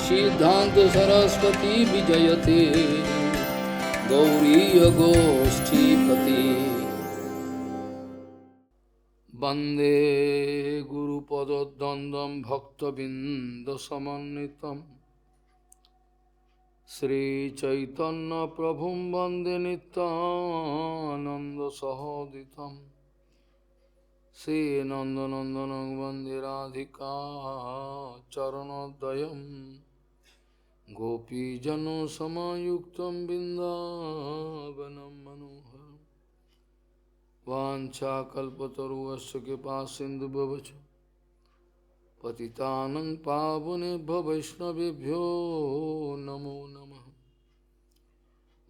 सिद्धांत सरस्वती विजयते गौरीय गोष्ठीपति वंदे गुरुपदद्वन्द्वं भक्तबिंदसमन्वितं श्रीचैतन्य प्रभुं वंदे नित्यानन्दसहोदितं श्रीनन्दनन्दनं वन्दे राधिका चरणोदयं गोपीजनसमायुक्तं बिन्दावनं मनोहरं वाञ्छाकल्पतरुश्च कृपासिन्धुभ्यश्च पतितानं पावनेभ्यो वैष्णवेभ्यो नमो नमः।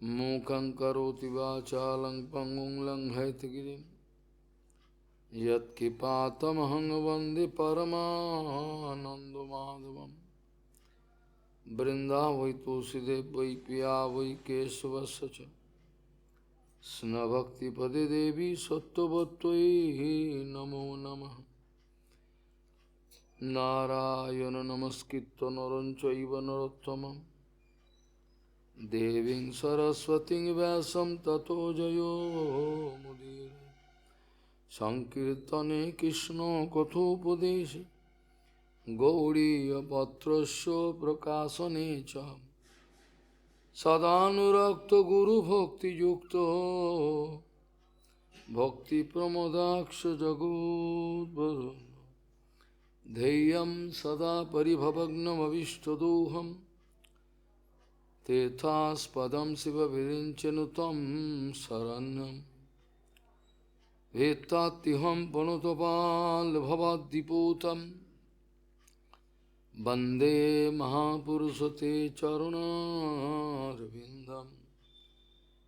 मूकं करोति वाचालं पङ्गुं लङ्घयितगिरिं यत्किपातमहं वन्दे परमानन्दमाधवम्। वृन्दावै तुलसीदेव वै पिया वै केशवस्य च कृष्णभक्तिपदे देवी सत्त्ववत्त्वयि नमो नमः। नारायण नमस्कृत्य नरं चैव नरोत्तमं देवीं सरस्वतीं व्यासं ततो जयो मुदीरये। संकीर्तने कृष्ण कथोपदेशे गौरीयपत्रस्य प्रकाशने च सदानुरक्तो गुरुभक्तियुक्तो भक्तिप्रमोदाक्ष जगोद्वरुन् ध्येयं सदा परिभवग्नमविष्टदोहं तीर्थास्पदं शिवविरिञ्चनुतं शरण्यं वेत्तात्युहं प्रणतपाल्भवाद्दिपूतं वन्दे महापुरुषते चरुणारविन्दं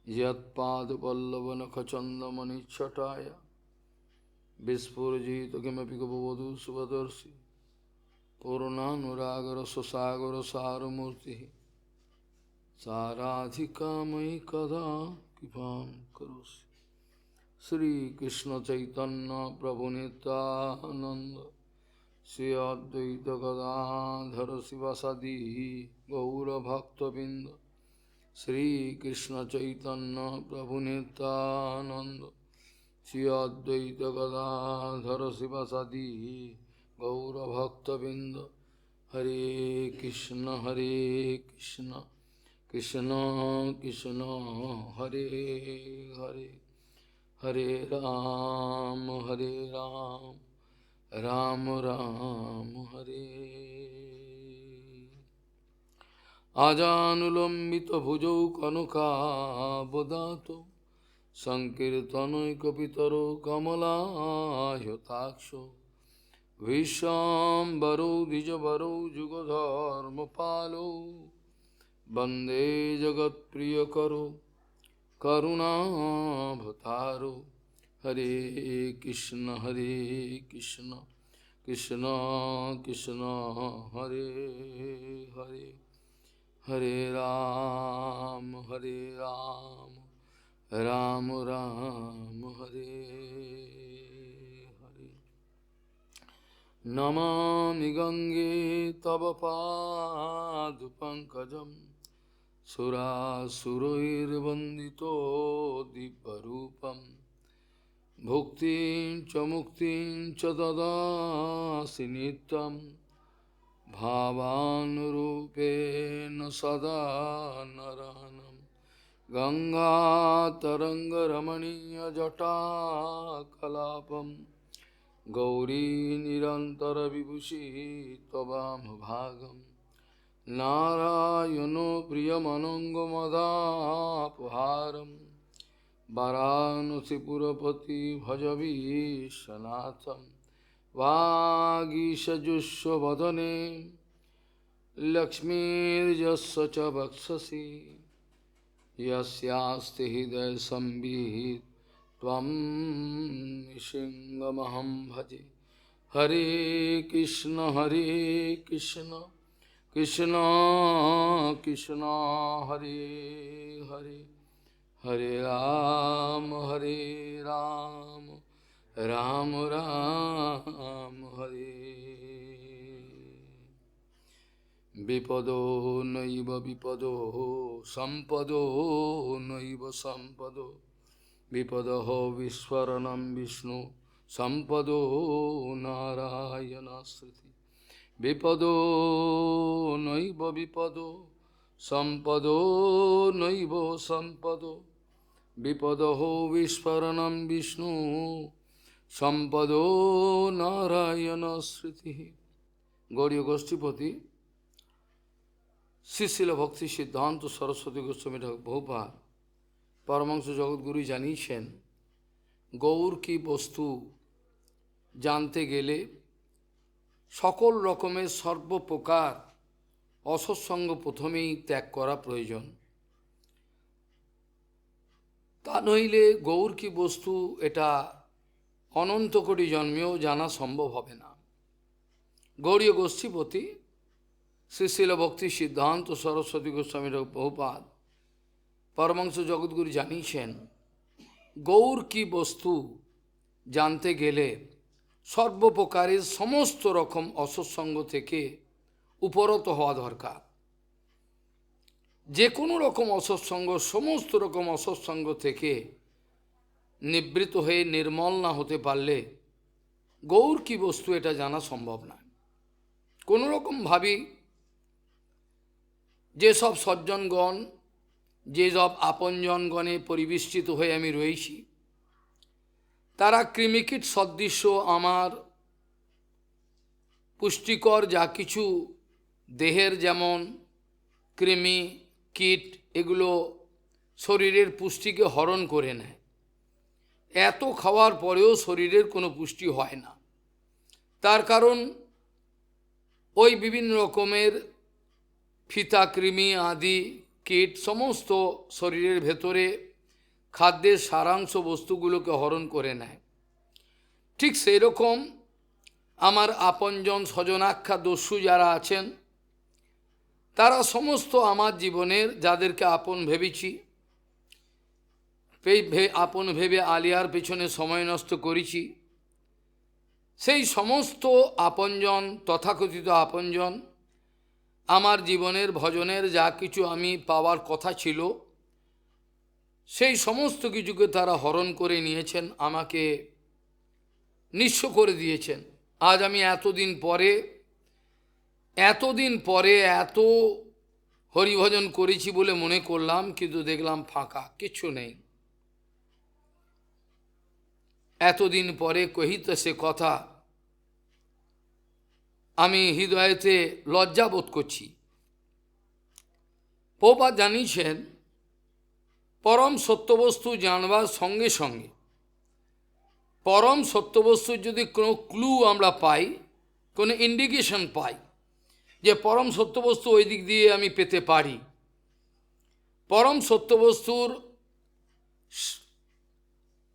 यत्पादपल्लवनखचन्दमनिच्छटाय विस्फुरजित किमपि गपवधू सुभदर्शि पूर्णानुरागरससागरसारमूर्तिः साराधिका मयि कदा कृपां करोषि। श्रीकृष्ण चैतन्य प्रभु नित्यानंद श्री अद्वैत गदाधर शिवासादि गौरभक्तबिंद श्रीकृष्ण चैतन्य प्रभु नित्यानंद श्री अद्वैत गदाधर शिवासादि गौरभक्तबिंद। हरे कृष्ण कृष्ण कृष्ण हरे हरे हरे राम राम राम हरे। आजानुलंबित भुजौ कनकावदातो संकीर्तनैकपितरो कमलायताक्षो विश्वाम्बरो द्विजवरो जुगधर्मपालो वन्दे जगत्प्रियकरो करुणाभतारो। हरे कृष्ण कृष्ण कृष्ण हरे हरे हरे राम राम राम हरे हरे। नमामि गंगे तव पादपङ्कजं सुरासुरैर्वन्दितो दिव्यरूपं भुक्तिं च मुक्तिं च ददासि नित्यं भावानुरूपेण सदा नरानं। गंगातरङ्गरमणीयजटाकलापं गौरी निरन्तरविभूषिः त्ववामभागं नारायणो प्रियमनङ्गमदापहारं वाराणसीपुरपति भजवीशनाथं। वागीशजुष्वदने लक्ष्मीर्यस्य च वक्षसि यस्यास्ति हृदय संविहित त्वं सिंहमहं भजे। हरे कृष्ण कृष्ण कृष्ण हरे हरे हरे राम राम राम हरे। বিপদো নৈব বিপদো সম্পদো নৈব সম্পদো বিপদঃ বিস্ফোরণম বিষ্ণু সম্পদো নারায়ণাশ্রিতি বিপদো নৈব বিপদো সম্পদো নৈব সম্পদো বিপদঃ বিস্ফোরণম বিষ্ণু সম্পদো নারায়ণাশ্রিতি। গৌড়ীয় গোষ্ঠীপতি শ্রীশিল ভক্তি সিদ্ধান্ত সরস্বতী গোস্বামী ঠাকুর বহুপাদ পরমাংশ জগৎগুরু জানিয়েছেন, গৌর কি বস্তু জানতে গেলে সকল রকমের সর্বপ্রকার অসৎসঙ্গ প্রথমেই ত্যাগ করা প্রয়োজন। তা নইলে গৌর কি বস্তু এটা অনন্ত কোটি জন্মেও জানা সম্ভব হবে না। গৌড়ীয় গোষ্ঠীপতি শ্রীশিল ভক্তি সিদ্ধান্ত সরস্বতী গোস্বামী বহুপাদ পরমাংশ জগৎগুরু জানিয়েছেন, গৌর কি বস্তু জানতে গেলে সর্বপ্রকারের সমস্ত রকম অসৎসঙ্গ থেকে উপরত হওয়া দরকার। যে কোনো রকম অসৎসঙ্গ, সমস্ত রকম অসৎসঙ্গ থেকে নিবৃত হয়ে নির্মল না হতে পারলে গৌর কি বস্তু এটা জানা সম্ভব না। কোনো রকম ভাবি যেসব সজ্জনগণ, যেসব আপনজনগণে পরিবেষ্টিত হয়ে আমি রয়েছি, তারা কৃমিকীট সদৃশ্য আমার পুষ্টিকর যা কিছু দেহের যেমন কৃমি কীট এগুলো শরীরের পুষ্টিকে হরণ করে নেয়। এত খাওয়ার পরেও শরীরের কোনো পুষ্টি হয় না। তার কারণ ওই বিভিন্ন রকমের ফিতা কৃমি আদি কীট সমস্ত শরীরের ভেতরে খাদ্যের সারাংশ বস্তুগুলোকে হরণ করে নেয়। ঠিক সেই রকম আমার আপনজন স্বজনাখ্যা দস্যু যারা আছেন, তারা সমস্ত আমার জীবনের যাদেরকে আপন ভেবেছি, আপন ভেবে আলিয়ার পেছনে সময় নষ্ট করেছি, সেই সমস্ত আপনজন, তথাকথিত আপনজন আমার জীবনের ভজনের যা কিছু আমি পাওয়ার কথা ছিল সেই সমস্ত কিছুকে তারা হরণ করে নিয়েছেন, আমাকে নিঃস্ব করে দিয়েছেন। আজ আমি এতদিন পরে এত হরিভজন করেছি বলে মনে করলাম, কিন্তু দেখলাম ফাঁকা, কিছু নেই। এতদিন পরে কহিত সে কথা আমি হৃদয়েতে লজ্জা বোধ করছি। প্রভুপাদ জানিয়েছেন, পরম সত্যবস্তু জানবার সঙ্গে সঙ্গে পরম সত্যবস্তুর যদি কোনো ক্লু আমরা পাই, কোনো ইন্ডিকেশন পাই যে পরম সত্যবস্তু ওই দিক দিয়ে আমি পেতে পারি, পরম সত্যবস্তুর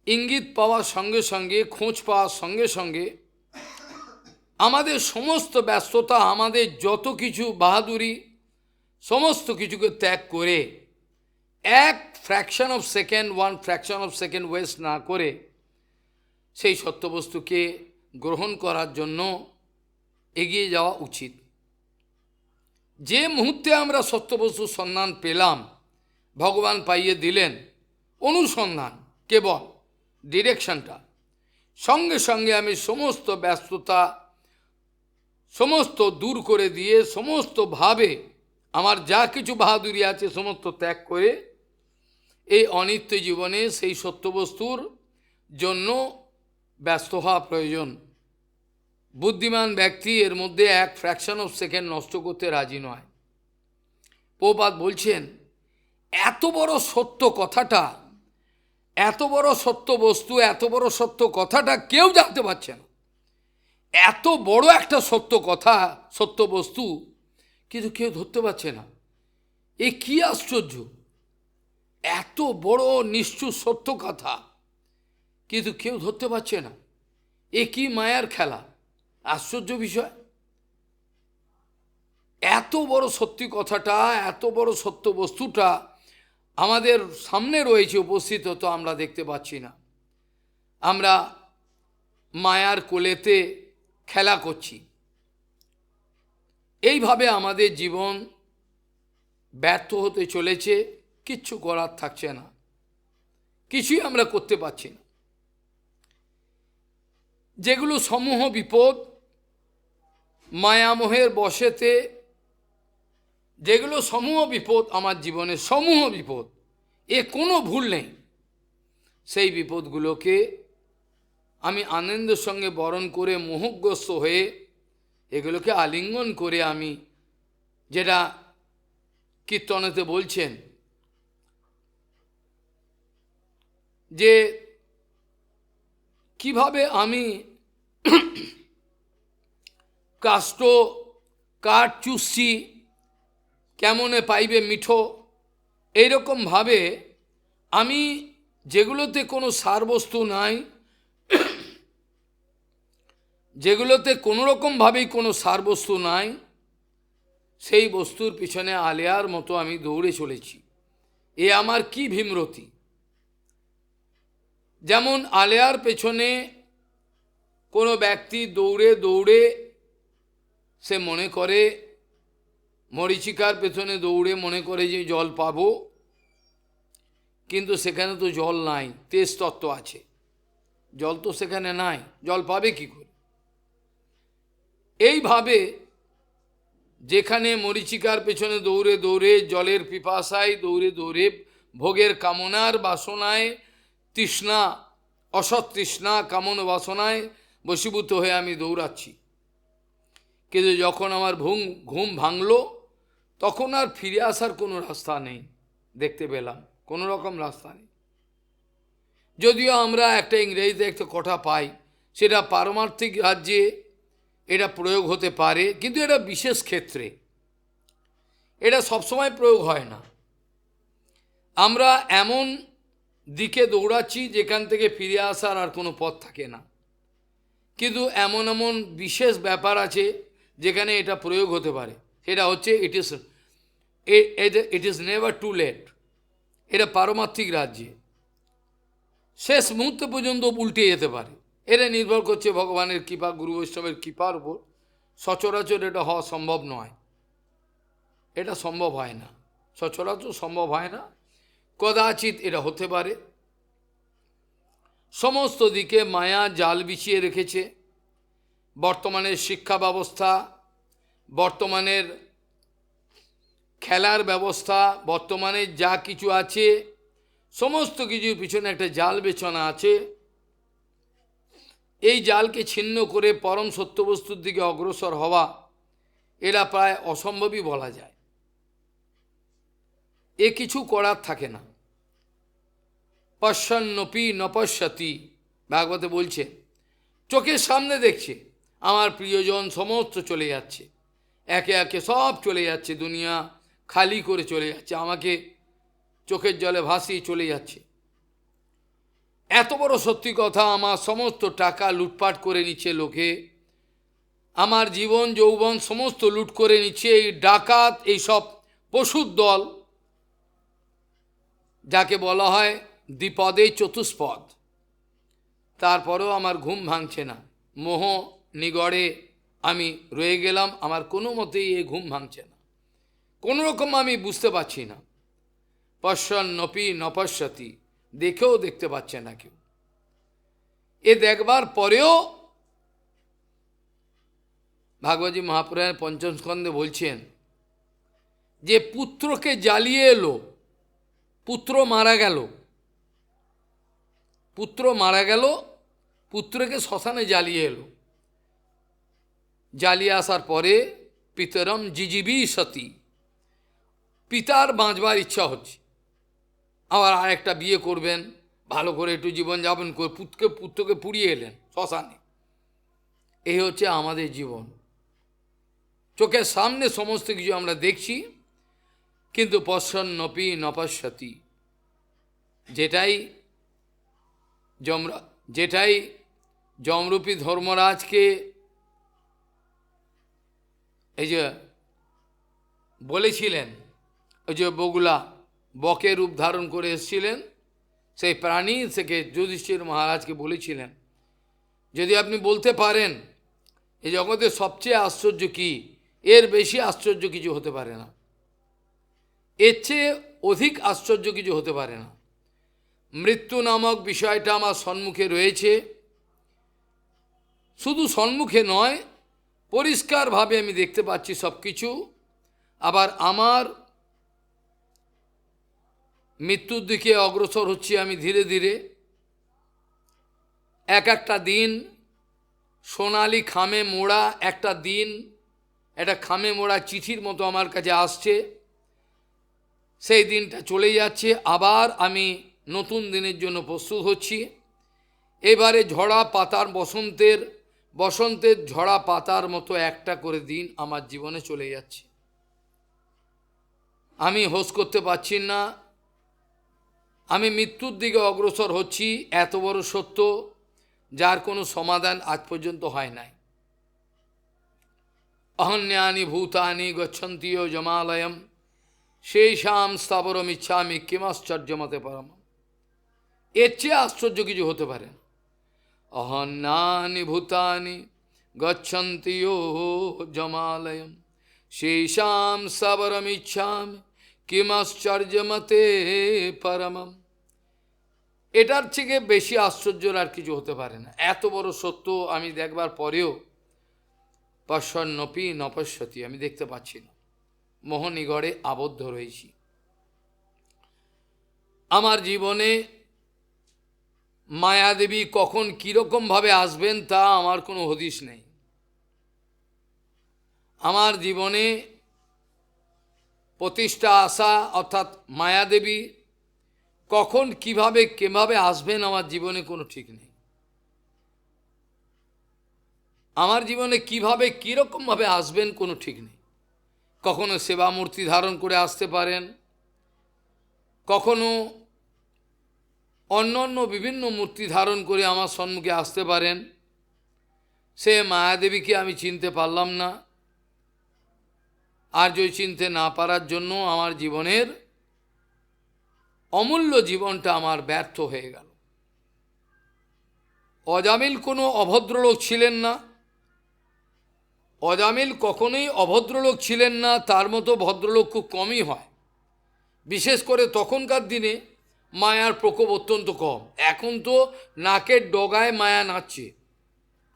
ইঙ্গিত পাওয়ার সঙ্গে সঙ্গে, খোঁজ পাওয়ার সঙ্গে সঙ্গে আমাদের সমস্ত ব্যস্ততা, আমাদের যত কিছু বাহাদুরি, সমস্ত কিছুকে ত্যাগ করে এক fraction of second, one fraction of second West না করে সেই সত্যবস্তুকে গ্রহণ করার জন্য এগিয়ে যাওয়া উচিত। যে মুহূর্তে আমরা সত্যবস্তুর সন্ধান পেলাম, ভগবান পাইয়ে দিলেন অনুসন্ধান, কেবল ডিরেকশনটা, সঙ্গে সঙ্গে আমি সমস্ত ব্যস্ততা সমস্ত দূর করে দিয়ে, সমস্তভাবে আমার যা কিছু বাহাদুরি আছে সমস্ত ত্যাগ করে এই অনিত্য জীবনে সেই সত্যবস্তুর জন্য ব্যস্ত হওয়া প্রয়োজন। বুদ্ধিমান ব্যক্তি এর মধ্যে এক ফ্র্যাকশন অফ সেকেন্ড নষ্ট করতে রাজি নয়। প্রভুপাদ বলছেন, এত বড় সত্য কথাটা, এত বড় সত্য বস্তু, এত বড় সত্য কথাটা কেউ জানতে পারছে না। এত বড় একটা সত্য কথা, সত্য বস্তু, কিন্তু কেউ ধরতে পারছে না। এ কি আশ্চর্য! এত বড় নিশ্চুর সত্য কথা, কিন্তু কেউ ধরতে পারছে না। এ কি মায়ার খেলা! আশ্চর্য বিষয়। এত বড় সত্যি কথাটা, এত বড় সত্য বস্তুটা আমাদের সামনে রয়েছে উপস্থিত, তো আমরা দেখতে পাচ্ছি না। আমরা মায়ার কোলেতে খেলা করছি। এইভাবে আমাদের জীবন ব্যর্থ হতে চলেছে, কিচ্ছু করার থাকছে না, কিছুই আমরা করতে পারছি না। যেগুলো সমূহ বিপদ, মায়ামোহের বশেতে যেগুলো সমূহ বিপদ আমার জীবনে, সমূহ বিপদ, এ কোনো ভুল নেই, সেই বিপদগুলোকে আমি আনন্দের সঙ্গে বরণ করে মোহগ্রস্ত হয়ে এগুলোকে আলিঙ্গন করে আমি, যেটা কীর্তনেতে বলছেন যে কিভাবে আমি কাষ্ঠ কাঠ চুষছি কেমনে পাইবে মিঠো, এইরকমভাবে আমি যেগুলোতে কোনো সারবস্তু নাই, যেগুলোতে কোনোরকমভাবেই কোনো সারবস্তু নাই, সেই বস্তুর পিছনে আলেয়ার মতো আমি দৌড়ে চলেছি। এ আমার কি ভীমরতি। যেমন আলেয়ার পেছনে কোনো ব্যক্তি দৌড়ে দৌড়ে সে মনে করে, মরীচিকার পেছনে দৌড়ে মনে করে যে জল পাবো, কিন্তু সেখানে তো জল নাই, তেজ তত্ত্ব আছে, জল তো সেখানে নাই, জল পাবে কি করে। এইভাবে যেখানে মরীচিকার পেছনে দৌড়ে দৌড়ে, জলের পিপাসায় দৌড়ে দৌড়ে, ভোগের কামনার বাসনায়, তৃষ্ণা অসৎ তৃষ্ণা কামন বাসনায় বশীভূত হয়ে আমি দৌড়াচ্ছি, কিন্তু যখন আমার ঘুম ভাঙলো তখন আর ফিরে আসার কোনো রাস্তা নেই, দেখতে পেলাম কোনো রকম রাস্তা নেই। যদিও আমরা একটা ইংরেজিতে একটা কথা পাই, সেটা পারমার্থিক রাজ্যে এটা প্রয়োগ হতে পারে, কিন্তু এটা বিশেষ ক্ষেত্রে, এটা সবসময় প্রয়োগ হয় না। আমরা এমন দিকে দৌড়াচ্ছি যেখান থেকে ফিরে আসার আর কোনো পথ থাকে না, কিন্তু এমন এমন বিশেষ ব্যাপার আছে যেখানে এটা প্রয়োগ হতে পারে। সেটা হচ্ছে it is never too late. এটা পারমার্থিক রাজ্যে শেষ মুহূর্ত পর্যন্ত উল্টে যেতে পারে। এটা নির্ভর করছে ভগবানের কৃপা, গুরু বৈষ্ণবের কৃপার উপর। সচরাচর এটা হওয়া সম্ভব নয়, এটা সম্ভব হয় না, সচরাচর সম্ভব হয় না, কদাচিৎ এটা হতে পারে। সমস্ত দিকে মায়া জাল বিছিয়ে রেখেছে। বর্তমানের শিক্ষা ব্যবস্থা, বর্তমানের খেলার ব্যবস্থা, বর্তমানে যা কিছু আছে সমস্ত কিছুর পিছনে একটা জাল বেছানো আছে। এই জালকে ছিন্ন করে পরম সত্যবস্তুর দিকে অগ্রসর হওয়া এরা প্রায় অসম্ভবই বলা যায়। এ কিছু করার থাকে না। পশ্যন্নপি নপশ্যতি, ভাগবতে বলছে, চোখের সামনে দেখছে আমার প্রিয়জন সমস্ত চলে যাচ্ছে, একে একে সব চলে যাচ্ছে, দুনিয়া খালি করে চলে যাচ্ছে, আমাকে চোখের জলে ভাসিয়ে চলে যাচ্ছে। এত বড় সত্যি কথা, আমার সমস্ত টাকা লুটপাট করে নিচ্ছে লোকে, আমার জীবন যৌবন সমস্ত লুট করে নিচ্ছে এই ডাকাত, এই সব পশুর দল, যাকে বলা হয় দ্বিপদে চতুষ্পদ। তারপরেও আমার ঘুম ভাঙছে না, মোহ নিগড়ে আমি রয়ে গেলাম, আমার কোনো মতেই এই ঘুম ভাঙছে না, কোনো রকম আমি বুঝতে পারছি না। পশ্যন্নপি নপশ্যতি, দেখেও দেখতে পাচ্ছে না কেউ। এ দেখবার পরেও ভাগবতী মহাপুরাণের পঞ্চম স্কন্ধে বলছেন যে পুত্রকে জ্বালিয়ে এলো, পুত্র মারা গেল, পুত্র মারা গেল, পুত্রকে শ্মশানে জ্বালিয়ে এলো, জ্বালিয়ে আসার পরে পিতরম জিজিবি সতী, পিতার বাঁচবার ইচ্ছা হচ্ছে, আবার আরেকটা বিয়ে করবেন, ভালো করে একটু জীবনযাপন করে পুত্রকে পুড়িয়ে এলেন শ্মশানে। এই হচ্ছে আমাদের জীবন, চোখের সামনে সমস্ত কিছু আমরা দেখছি, কিন্তু পশ্যন্নপি নপশ্যতি, যেটাই যমরূপী ধর্মরাজকে এই যে বলেছিলেন, ওই যে বগুলা বকে রূপ ধারণ করে এসেছিলেন, সেই প্রাণী থেকে যুধিষ্ঠির মহারাজকে বলেছিলেন, যদি আপনি বলতে পারেন এই জগতের সবচেয়ে আশ্চর্য কি, এর বেশি আশ্চর্য কিছু হতে পারে না, এর চেয়ে অধিক আশ্চর্য কিছু হতে পারে না। মৃত্যু নামক বিষয়টা আমার সম্মুখে রয়েছে, শুধু সম্মুখে নয়, পরিষ্কারভাবে আমি দেখতে পাচ্ছি সব কিছু। আবার আমার মৃত্যুর দিকে অগ্রসর হচ্ছি আমি ধীরে ধীরে। এক একটা দিন সোনালি খামে মোড়া একটা দিন, একটা খামে মোড়া চিঠির মতো আমার কাছে আসছে। সেই দিনটা চলে যাচ্ছে, আবার আমি নতুন দিনের জন্য প্রস্তুত হচ্ছি। এবারে ঝরা পাতার বসন্তের ঝরা পাতার মতো একটা করে দিন আমার জীবনে চলে যাচ্ছে। আমি হোস করতে পারছি না, আমি মৃত্যুর দিকে অগ্রসর হচ্ছি। এত বড় সত্য যার কোনো সমাধান আজ পর্যন্ত হয় নাই। অহন্যানি ভূতানি গচ্ছন্তিও জমালয়ম সেইসাম স্থাবরম ইচ্ছামি কিমাশ্চর্যমতে পরম। এর চেয়ে আশ্চর্য কিছু হতে পারে না। অহন্যানি ভূতানি গচ্ছন্তিও জমালয়ম সেইসাম স্থাবরম ইচ্ছামি কিমাশ্চর্যমতে পরমম। এটার থেকে বেশি আশ্চর্যের আর কিছু হতে পারে না। এত বড় সত্য আমি দেখবার পরেও পশ্যন্নপি নপশ্যতি, আমি দেখতে পাচ্ছি না, মোহনিগড়ে আবদ্ধ রয়েছি। আমার জীবনে মায়াদেবী কখন কীরকমভাবে আসবেন তা আমার কোনো হদিশ নেই। আমার জীবনে প্রতিষ্ঠা আসা অর্থাৎ মায়াদেবী কখন কিভাবে আসবেন আমার জীবনে কোনো ঠিক নেই। আমার জীবনে কিভাবে কীরকমভাবে আসবেন কোনো ঠিক নেই। কখনো সেবা মূর্তি ধারণ করে আসতে পারেন, কখনো অন্য বিভিন্ন মূর্তি ধারণ করে আমার সম্মুখে আসতে পারেন। সে মায়াদেবীকে আমি চিনতে পারলাম না, আর যদি চিনতে না পারার জন্য আমার জীবনের অমূল্য জীবনটা আমার ব্যর্থ হয়ে গেল। অজামিল কোনো অভদ্রলোক ছিলেন না, অজামিল কখনোই অভদ্রলোক ছিলেন না, তার মতো ভদ্রলোক খুব কমই হয়। বিশেষ করে তখনকার দিনে মায়ার প্রকোপ অত্যন্ত কম। এখন তো নাকের ডগায় মায়া নাচছে,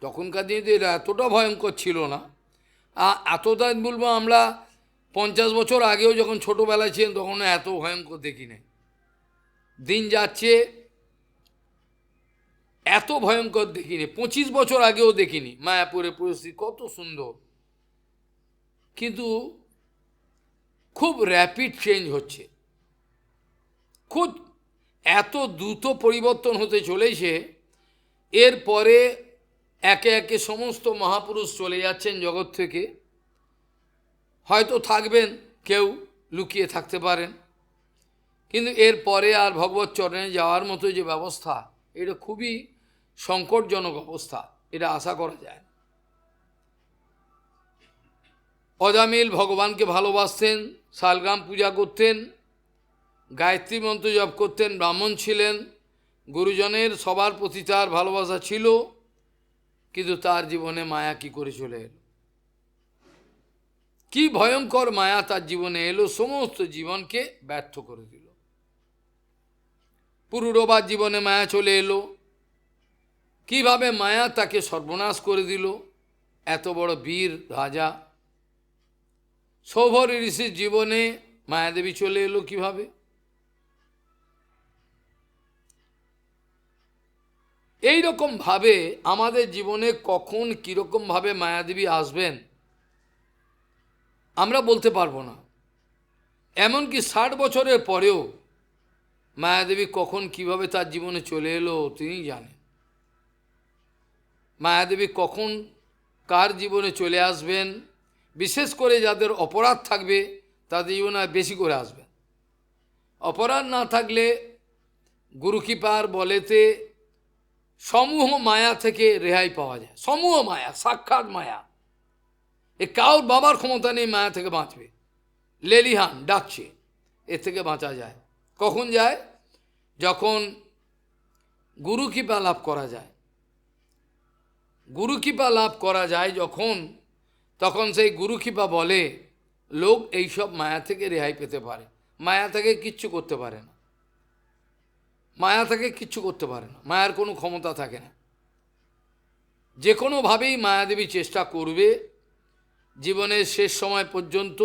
তখনকার দিনে এরা এতটা ভয়ঙ্কর ছিল না। এতটা বলবো, আমরা 50 বছর আগেও যখন ছোটোবেলায় ছিলেন তখন এত ভয়ঙ্কর দেখি নাই। দিন যাচ্ছে, এত ভয়ঙ্কর দেখিনি, 25 বছর আগেও দেখিনি। মায়াপুরের পরিস্থিতি কত সুন্দর, কিন্তু খুব র্যাপিড চেঞ্জ হচ্ছে, খুব এত দ্রুত পরিবর্তন হতে চলেছে। এরপরে একে একে সমস্ত মহাপুরুষ চলে যাচ্ছেন জগৎ থেকে, হয়তো থাকবেন, কেউ লুকিয়ে থাকতে পারেন, কিন্তু এরপরে আর ভগবত চরণে যাওয়ার মতো যে ব্যবস্থা, এটা খুবই সংকটজনক অবস্থা, এটা আশা করা যায়। অজামিল ভগবানকে ভালোবাসতেন, শালগ্রাম পূজা করতেন, গায়ত্রী মন্ত্র জপ করতেন, ব্রাহ্মণ ছিলেন, গুরুজনের সবার প্রতি তার ভালোবাসা ছিল, কিন্তু তার জীবনে মায়া কি করে চলে এলো, কি ভয়ঙ্কর মায়া তার জীবনে এলো, সমস্ত জীবনকে ব্যর্থ করে দিল। পুরুরবার জীবনে মায়া চলে এলো, কিভাবে মায়া তাকে সর্বনাশ করে দিল। এত বড় বীর রাজা সৌভর ঋষির জীবনে মায়াদেবী চলে এলো কিভাবে। এই রকম ভাবে আমাদের জীবনে কখন কিরকম ভাবে মায়াদেবী আসবেন আমরা বলতে পারবো না। এমনকি 60 বছরের পরেও মায়াদেবী কখন কিভাবে তার জীবনে চলে এলো তিনি জানেন। মায়াদেবী কখন কার জীবনে চলে আসবেন, বিশেষ করে যাদের অপরাধ থাকবে তাদের জীবনে বেশি করে আসবেন। অপরাধ না থাকলে গুরুকৃপার বলেতে সমূহ মায়া থেকে রেহাই পাওয়া যায়। সমূহ মায়া, সাক্ষাৎ মায়া, এ কাউর বাবার ক্ষমতা নেই মায়া থেকে বাঁচবে। লেলিহান ডাকছে, এর থেকে বাঁচা যায়। কখন যায়? যখন গুরুকৃপা লাভ করা যায়। গুরুকৃপা লাভ করা যায় যখন, তখন সেই গুরু কৃপা বলে লোক এইসব মায়া থেকে রেহাই পেতে পারে, মায়া থেকে কিচ্ছু করতে পারে না, মায়া থেকে কিচ্ছু করতে পারে না, মায়ার কোনো ক্ষমতা থাকে না। যে কোনোভাবেই মায়াদেবী চেষ্টা করবে জীবনের শেষ সময় পর্যন্ত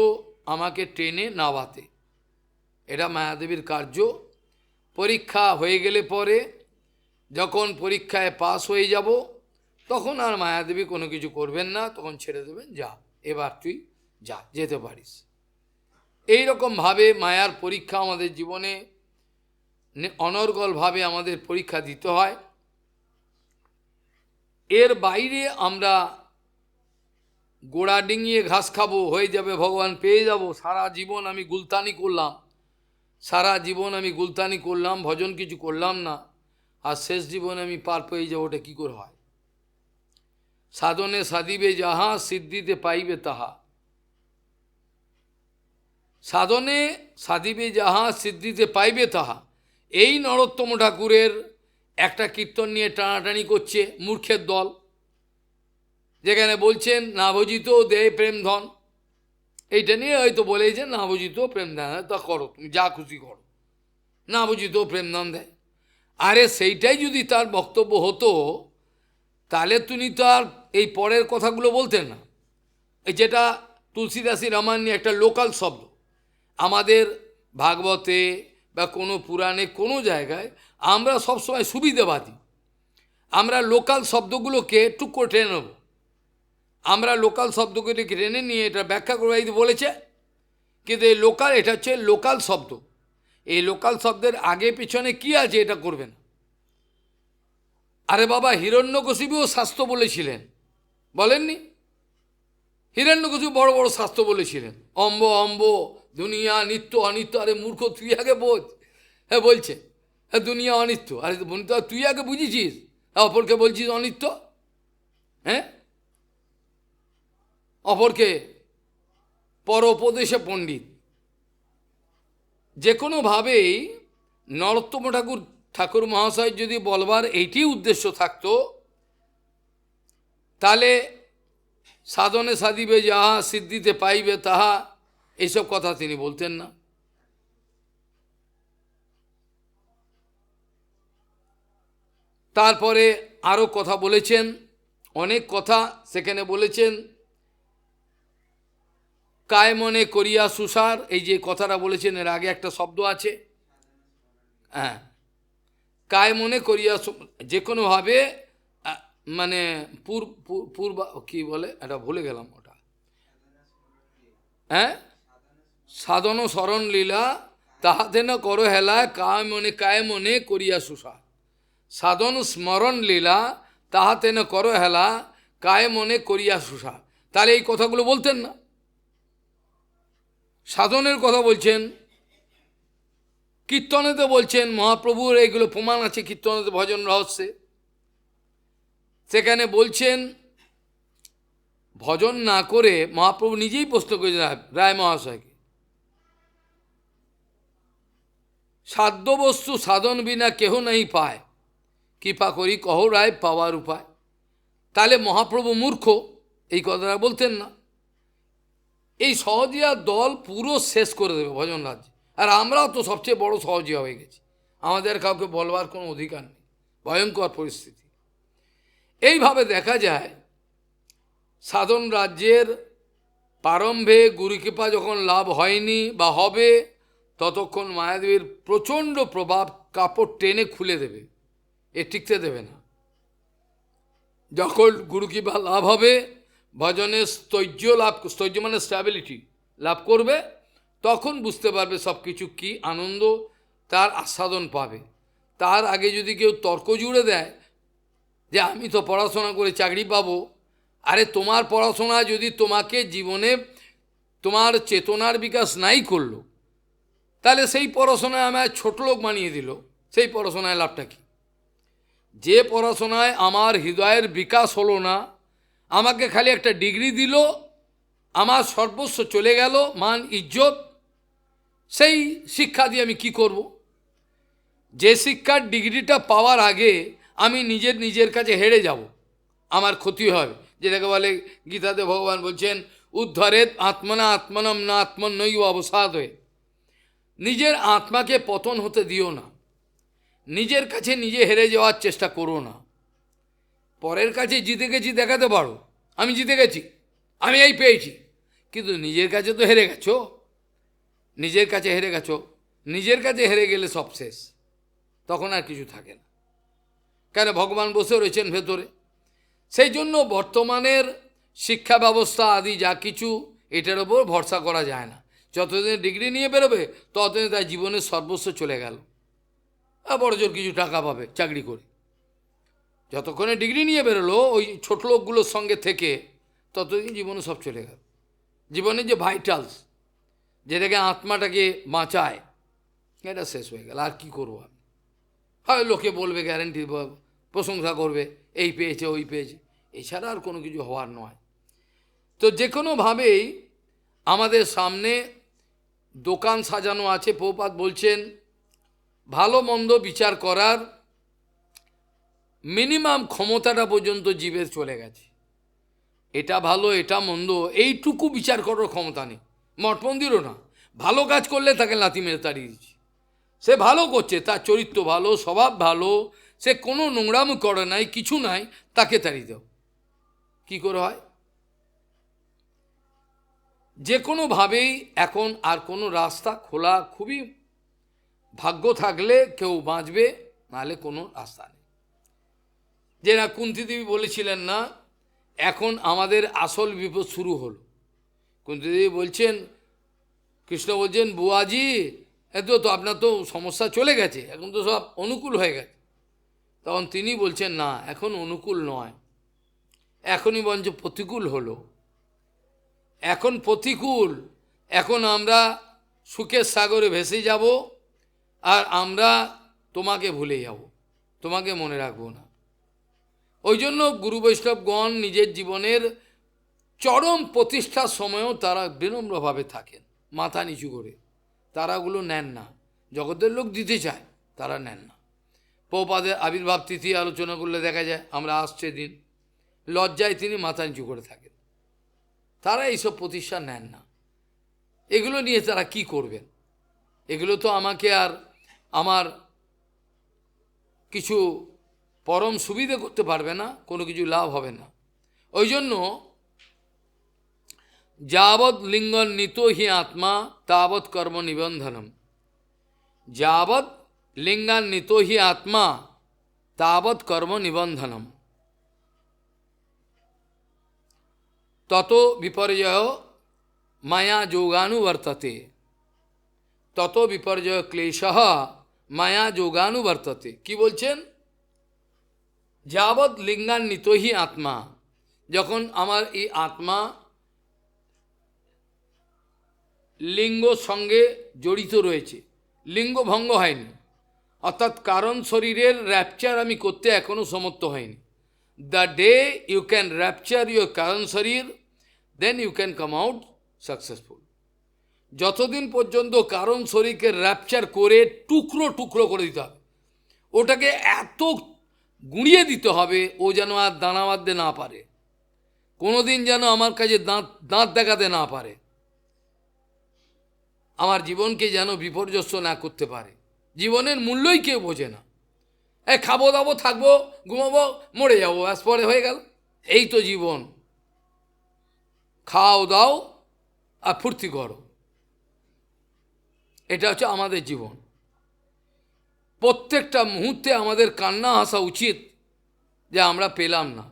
আমাকে টেনে নামাতে, এটা মায়াদেবীর কার্য। পরীক্ষা হয়ে গেলে পরে যখন পরীক্ষায় পাস হয়ে যাব তখন আর মায়াদেবী কোনো কিছু করবেন না, তখন ছেড়ে দেবেন, যা এবার তুই যা, যেতে পারিস। এই রকমভাবে মায়ার পরীক্ষা আমাদের জীবনে অনর্গলভাবে আমাদের পরীক্ষা দিতে হয়। এর বাইরে আমরা গোড়া ডিঙিয়ে ঘাস খাবো, হয়ে যাবে ভগবান, পেয়ে যাব, সারা জীবন আমি গুলতানি করলাম, সারা জীবন আমি গুলতানি করলাম, ভজন কিছু করলাম না, আর শেষ জীবনে আমি পার পেয়ে যাবো, ওটা কী করে হয়? সাধনে সাধিবে যাহা, সিদ্ধিতে পাইবে তাহা। সাধনে সাধিবে যাহা, সিদ্ধিতে পাইবে তাহা। এই নরোত্তম ঠাকুরের একটা কীর্তন নিয়ে টানাটানি করছে মূর্খের দল, যেখানে বলছেন না ভজিত দেয় প্রেম ধন, এইটা নিয়ে হয়তো বলেছেন না ভজিত প্রেম ধন, তা করো তুমি যা খুশি করো, না ভজিত প্রেম ধন দেয়। আরে সেইটাই যদি তার বক্তব্য হতো তাহলে তিনি তো আর এই পরের কথাগুলো বলতেন না। এই যেটা তুলসীদাসী রামায়ণ নিয়ে একটা লোকাল শব্দ, আমাদের ভাগবতে বা কোনো পুরাণে কোনো জায়গায় আমরা সবসময় সুবিধাবাদী, আমরা লোকাল শব্দগুলোকে টুক করে টেনে নেব, আমরা লোকাল শব্দগুলোকে টেনে নিয়ে এটা ব্যাখ্যা করে বলেছে, কিন্তু এই লোকাল, এটা হচ্ছে লোকাল শব্দ, এই লোকাল শব্দের আগে পিছনে কি আছে এটা করবে না। আরে বাবা, হিরণ্যকশিপুও শাস্ত্র বলেছিলেন, বলেননি? হিরণ্যকশিপু বড় বড় শাস্ত্র বলেছিলেন, অম্ব অম্ব, দুনিয়া নিত্য অনিত্য। আরে মূর্খ, তুই আগে বোঝ। হ্যাঁ বলছে, হ্যাঁ দুনিয়া অনিত্য, আরে বনিত তুই আগে বুঝেছিস, অপরকে বলছিস অনিত্য? হ্যাঁ, অপরকে পর উপদেশে পণ্ডিত। যে কোনোভাবেই নরোত্তম ঠাকুর মহাশয় যদি বলবার এইটি উদ্দেশ্য থাকতো, তাহলে সাধনে সাধিবে যাহা, সিদ্ধিতে পাইবে তাহা, এইসব কথা তিনি বলতেন না। তারপরে আরও কথা বলেছেন, অনেক কথা সেখানে বলেছেন। কায় মনে করিয়া সুসার, এই যে কথাটা বলেছেন এর আগে একটা শব্দ আছে, হ্যাঁ, কায় মনে করিয়া, যে কোনোভাবে মানে পূর্ব কি বলে এটা ভুলে গেলাম ওটা, হ্যাঁ, সাধন শরণ লীলা তাহাতে না করো হেলা, কায় মনে করিয়া সুসার। সাধন স্মরণ লীলা তাহাতে না করো হেলা, কায় মনে করিয়া সুসার। তাহলে এই কথাগুলো বলতেন না, সাধনের কথা বলছেন, কীর্তনেতে বলছেন, মহাপ্রভুর এইগুলো প্রমাণ আছে কীর্তনেতে ভজন রহস্যে। সেখানে বলছেন ভজন না করে, মহাপ্রভু নিজেই প্রশ্ন করেছেন রায় মহাশয়কে, সাধ্য বস্তু সাধন বিনা কেহ নাই পায়, কৃপা করি কহ রায় পাওয়ার উপায়। তাহলে মহাপ্রভু মূর্খ, এই কথাটা বলতেন না। এই সহজিয়া দল পুরো শেষ করে দেবে ভজন রাজ্যে, আর আমরাও তো সবচেয়ে বড় সহজিয়া হয়ে গেছি, আমাদের কাউকে বলবার কোনো অধিকার নেই, ভয়ঙ্কর পরিস্থিতি। এইভাবে দেখা যায় সাধন রাজ্যের প্রারম্ভে গুরুকৃপা যখন লাভ হয়নি বা হবে, ততক্ষণ মায়াদেবীর প্রচণ্ড প্রভাব কাপড় টেনে খুলে দেবে, এ টিকতে দেবে না। যখন গুরুকৃপা লাভ হবে, ভজনে স্থৈর্য লাভ, স্থৈর্য মানে স্ট্যাবিলিটি লাভ করবে, তখন বুঝতে পারবে সব কিছু কী আনন্দ তার আস্বাদন পাবে। তার আগে যদি কেউ তর্ক জুড়ে দেয় যে আমি তো পড়াশোনা করে চাকরি পাবো, আরে তোমার পড়াশোনা যদি তোমাকে জীবনে তোমার চেতনার বিকাশ নাই করলো, তাহলে সেই পড়াশোনায় আমায় ছোট লোক বানিয়ে দিল, সেই পড়াশোনায় লাভটা কী? যে পড়াশোনায় আমার হৃদয়ের বিকাশ হলো না, আমাকে খালি একটা ডিগ্রি দিল, আমার সর্বস্ব চলে গেল, মান ইজ্জত, সেই শিক্ষা দিয়ে আমি কি করব? যে শিক্ষার ডিগ্রিটা পাওয়ার আগে আমি নিজের কাছে হেরে যাব, আমার ক্ষতি হবে। যেটাকে বলে গীতাতে ভগবান বলছেন উদ্ধরেত আত্মনা আত্মনম না আত্মন্নই অবসাদ হয়ে। নিজের আত্মাকে পতন হতে দিও না, নিজের কাছে নিজে হেরে যাওয়ার চেষ্টা করো না। পরের কাছে জিতে গেছি দেখাতে পারো, আমি জিতে গেছি, আমি এই পেয়েছি, কিন্তু নিজের কাছে তো হেরে গেছো। নিজের কাছে হেরে গেছো, নিজের কাছে হেরে গেলে সব শেষ, তখন আর কিছু থাকে না। কেন ভগবান বসে রয়েছেন ভেতরে। সেই জন্য বর্তমানের শিক্ষা ব্যবস্থা আদি যা কিছু, এটার ওপর ভরসা করা যায় না। যতদিন ডিগ্রি নিয়ে বেরোবে ততদিন তার জীবনের সর্বস্ব চলে গেল, আর বড় জোর কিছু টাকা পাবে চাকরি করে। যতক্ষণে ডিগ্রি নিয়ে বেরোলো ওই ছোট লোকগুলোর সঙ্গে থেকে, ততদিন জীবনে সব চলে গেল। জীবনের যে ভাইটালস, যেটাকে আত্মাটাকে বাঁচায়, এটা শেষ হয়ে গেল। আর কি করবো আমি? হয় লোকে বলবে, গ্যারেন্টি প্রশংসা করবে, এই পেয়েছে ওই পেয়েছে, এছাড়া আর কোনো কিছু হওয়ার নয়। তো যে কোনোভাবেই আমাদের সামনে দোকান সাজানো আছে। প্রভুপাদ বলছেন ভালো মন্দ বিচার করার মিনিমাম ক্ষমতাটা পর্যন্ত জীবের চলে গেছে। এটা ভালো এটা মন্দ এইটুকু বিচার করার ক্ষমতা নেই, মঠ মন্দিরও না। ভালো কাজ করলে তাকে লাথি মেরে তাড়িয়ে দিচ্ছে। সে ভালো করছে, তার চরিত্র ভালো, স্বভাব ভালো, সে কোনো নোংরামো করে নাই, কিছু নাই, তাকে তাড়িয়ে দাও। কী করে হয়? যে কোনোভাবেই এখন আর কোনো রাস্তা খোলা খুবই ভাগ্য থাকলে কেউ বাঁচবে, নাহলে কোনো রাস্তা নেই। যেটা কুন্তিদেবী বলেছিলেন না, এখন আমাদের আসল বিপদ শুরু হলো। কুন্তিদেবী বলছেন, কৃষ্ণ বলছেন বুয়াজি এত তো আপনার তো সমস্যা চলে গেছে, এখন তো সব অনুকূল হয়ে গেছে। তখন তিনি বলছেন না, এখন অনুকূল নয়, এখনই বরঞ্চ প্রতিকূল হলো। এখন প্রতিকূল, এখন আমরা সুখের সাগরে ভেসে যাব, আর আমরা তোমাকে ভুলে যাব, তোমাকে মনে রাখবো না। ওই জন্য গুরু বৈষ্ণবগণ নিজের জীবনের চরম প্রতিষ্ঠার সময়ও তারা বিনম্রভাবে থাকেন, মাথা নিচু করে। তারা ওগুলো নেন না, জগতের লোক দিতে চায়, তারা নেন না। প্রভুপাদের আবির্ভাব তিথি আলোচনা করলে দেখা যায়, আমরা আসছে দিন, লজ্জায় তিনি মাথা নিচু করে থাকেন। তারা এইসব প্রতিষ্ঠা নেন না। এগুলো নিয়ে তারা কি করবেন? এগুলো তো আমাকে আর আমার কিছু পরম সুবিধে করতে পারবে না, কোনো কিছু লাভ হবে না। ওই জন্য যাবৎ লিঙ্গন নিত হি আত্মা তাবৎ কর্ম নিবন্ধনম। যাবৎ লিঙ্গান নিত হি আত্মা তাবৎ কর্ম নিবন্ধনম। তত বিপর্যয় মায়া যোগানুবর্ততে। তত বিপর্যয় ক্লেশঃ মায়া যোগানুবর্ততে। কি বলছেন? যাবৎ লিঙ্গান্বিত হি আত্মা, যখন আমার এই আত্মা লিঙ্গ সঙ্গে জড়িত রয়েছে, লিঙ্গ ভঙ্গ হয়নি, অর্থাৎ কারণ শরীরের র্যাপচার আমি করতে এখনও সমর্থ হয়নি। The day you can rupture your কারণ শরীর, then you can come out successful. যতদিন পর্যন্ত কারণ শরীরকে র্যাপচার করে টুকরো টুকরো করে দিতে হবে, ওটাকে এত গুঁড়িয়ে দিতে হবে ও যেন আর দানা বাঁধতে না পারে, কোনোদিন যেন আমার কাছে দাঁত দেখাতে না পারে, আমার জীবনকে যেন বিপর্যস্ত না করতে পারে। জীবনের মূল্যই কেউ বোঝে না। খাবো দাবো, থাকবো, ঘুমাবো, মরে যাবো, ব্যাস পরে হয়ে গেল। এই তো জীবন, খাও দাও আর ফুর্তি করো, এটা হচ্ছে আমাদের জীবন। প্রত্যেকটা মুহূর্তে আমাদের কান্না আসা উচিত যে আমরা পেলাম না,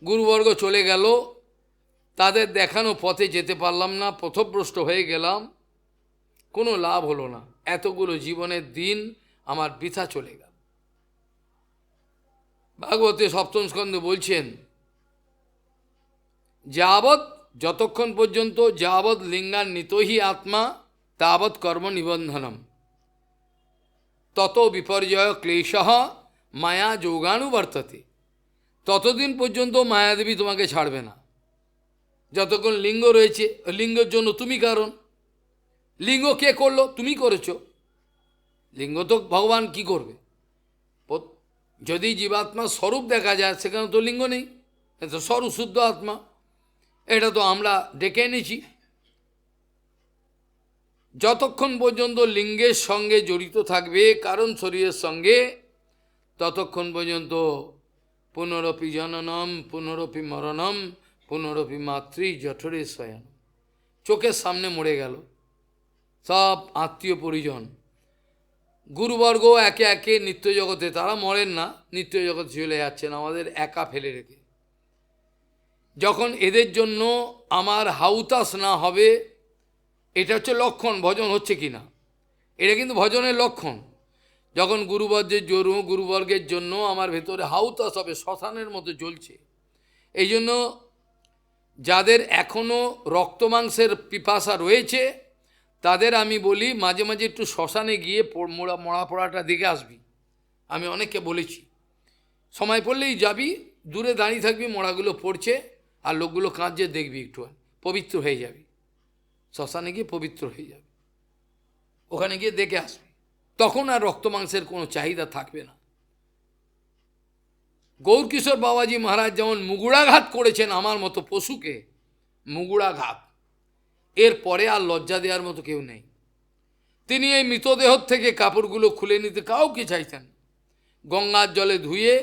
গুরুবর্গ চলে গেল, তাদের দেখানো পথে যেতে পারলাম না, পথভ্রষ্ট হয়ে গেলাম, কোনো লাভ হলো না, এতগুলো জীবনের দিন আমার বৃথা চলে গেল। ভাগবতে সপ্তম স্কন্ধে বলছেন যাবৎ, যতক্ষণ পর্যন্ত যাবৎ লিঙ্গান্বিত হি আত্মা তাবৎ কর্ম নিবন্ধনম, তত বিপর্যয় ক্লেশঃ মায়া যোগানুবর্ততে। ততদিন পর্যন্ত মায়াদেবী তোমাকে ছাড়বে না। যতক্ষণ লিঙ্গ রয়েছে, লিঙ্গের জন্য তুমি কারণ। লিঙ্গ কে করলো? তুমি করেছো। লিঙ্গ তো ভগবান কি করবে? যদি জীবাত্মার স্বরূপ দেখা যায়, সেখানে তো লিঙ্গ নেই, এ তো স্বরশুদ্ধ আত্মা, এটা তো আমরা ডেকে এনেছি। যতক্ষণ পর্যন্ত লিঙ্গের সঙ্গে জড়িত থাকবে কারণ শরীরের সঙ্গে, ততক্ষণ পর্যন্ত পুনরপি জননম পুনরপি মরণম পুনরপি মাতৃ জঠরে শয়ন। চোখের সামনে মরে গেল সব আত্মীয় পরিজন, গুরুবর্গ একে একে নিত্য জগতে, তারা মরেন না, নিত্য জগতে চলে যাচ্ছেন আমাদের একা ফেলে রেখে। যখন এদের জন্য আমার হাউতাস না হবে, এটা হচ্ছে লক্ষণ ভজন হচ্ছে কিনা, এটা কিন্তু ভজনের লক্ষণ। যখন গুরুবর্গের জন্য আমার ভেতরে হাউতাস হবে, শ্মশানের মতো জ্বলছে। এই জন্য যাদের এখনও রক্তমাংসের পিপাসা রয়েছে, তাদের আমি বলি মাঝে মাঝে একটু শ্মশানে গিয়ে মরা পড়াটা দেখে আসবি। আমি অনেককে বলেছি, সময় পড়লেই যাবি, দূরে দাঁড়িয়ে থাকবি, মরাগুলো পড়ছে আর লোকগুলো কাঁদছে, দেখবি একটু পবিত্র হয়ে যাবি। শ্মশানে গিয়ে পবিত্র হয়ে যাবে, ওখানে গিয়ে দেখে আসবে, তখন আর রক্তমাংসের কোনো চাহিদা থাকবে না। গৌরকিশোর বাবাজি মহারাজ যেমন মুগুড়াঘাত করেছেন আমার মতো পশুকে, মুগুড়াঘাত, এর পরে আর লজ্জা দেওয়ার মতো কেউ নেই। তিনি এই মৃতদেহ থেকে কাপড়গুলো খুলে নিতে কাউকে চাইতেন, গঙ্গার জলে ধুয়ে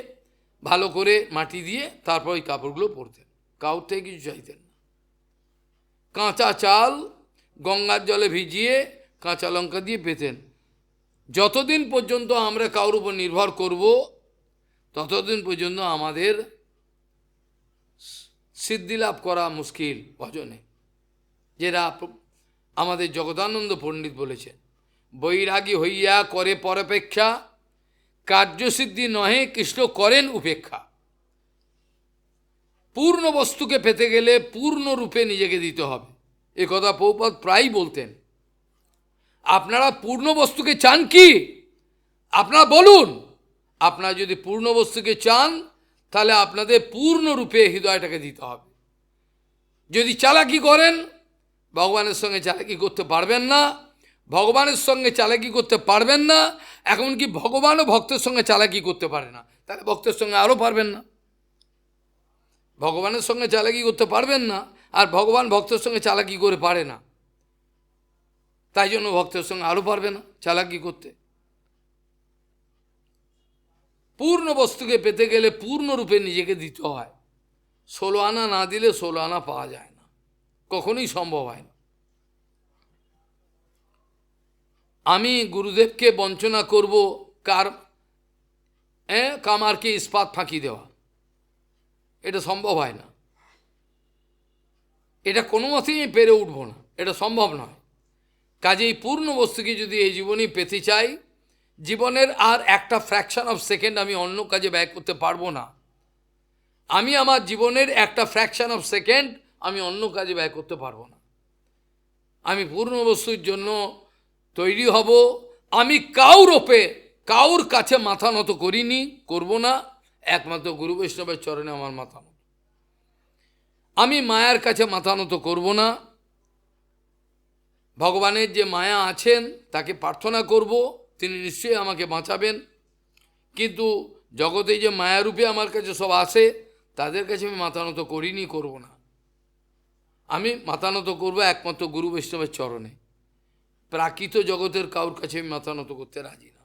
ভালো করে মাটি দিয়ে তারপর ওই কাপড়গুলো পরতেন, কাউর থেকে কিছু চাইতেন না। কাঁচা চাল গঙ্গার জলে ভিজিয়ে কাঁচা লঙ্কা দিয়ে পেতেন। যতদিন পর্যন্ত আমরা কারোর উপর নির্ভর করব, ততদিন পর্যন্ত আমাদের সিদ্ধি লাভ করা মুশকিল ভজনে। যেটা আমাদের জগদানন্দ পণ্ডিত বলেছেন, বৈরাগী হইয়া করে পরপেক্ষা, কার্যসিদ্ধি নহে কৃষ্ণ করেন উপেক্ষা। পূর্ণ বস্তুকে পেতে গেলে পূর্ণ রূপে নিজেকে দিতে হবে, এ কথা প্রভুপাদ প্রায়ই বলতেন। আপনারা পূর্ণ বস্তুকে চান কি? আপনারা বলুন। আপনারা যদি পূর্ণ বস্তুকে চান, তাহলে আপনাদের পূর্ণ রূপে হৃদয়টাকে দিতে হবে। যদি চালাকি করেন, ভগবানের সঙ্গে চালাকি করতে পারবেন না, ভগবানের সঙ্গে চালাকি করতে পারবেন না, এমনকি ভগবানও ভক্তের সঙ্গে চালাকি করতে পারে না, তাহলে ভক্তের সঙ্গে আরও পারবেন না। ভগবানের সঙ্গে চালাকি করতে পারবেন না, আর ভগবান ভক্তের সঙ্গে চালাকি করে পারে না, তাই জন্য ভক্তের সঙ্গে আরও পারবে না চালাকি করতে। পূর্ণ বস্তুকে পেতে গেলে পূর্ণরূপে নিজেকে দিতে হয়। 16 আনা না দিলে 16 আনা পাওয়া যায় না, কখনোই সম্ভব হয় না। আমি গুরুদেবকে বঞ্চনা করব, কামারকে ইস্পাত ফাঁকি দেওয়া, এটা সম্ভব হয় না। এটা কোনো মতেই পেরে উঠব না, এটা সম্ভব নয়। কাজেই পূর্ণ বস্তুকে যদি এই জীবনেই পেতে চাই, জীবনের আর একটা ফ্র্যাকশন অফ সেকেন্ড আমি অন্য কাজে ব্যয় করতে পারবো না। আমি আমার জীবনের একটা ফ্র্যাকশন অফ সেকেন্ড আমি অন্য কাজে ব্যয় করতে পারবো না। আমি পূর্ণ বস্তুর জন্য তৈরি হব। আমি কাউর কাছে মাথা নত করিনি, করব না, একমাত্র গুরু বৈষ্ণবের চরণে আমার মাথা নত। আমি মায়ার কাছে মাথা নত করব না। ভগবানের যে মায়া আছেন তাকে প্রার্থনা করব, তিনি নিশ্চয়ই আমাকে বাঁচাবেন। কিন্তু জগতে যে মায়ারূপে আমার কাছে সব আসে, তাদের কাছে আমি মাথা নত করিনি, করব না। আমি মাথা নত করবো একমাত্র গুরু বৈষ্ণবের চরণে। প্রাকৃত জগতের কাউর কাছে আমি মাথা নত করতে রাজি না,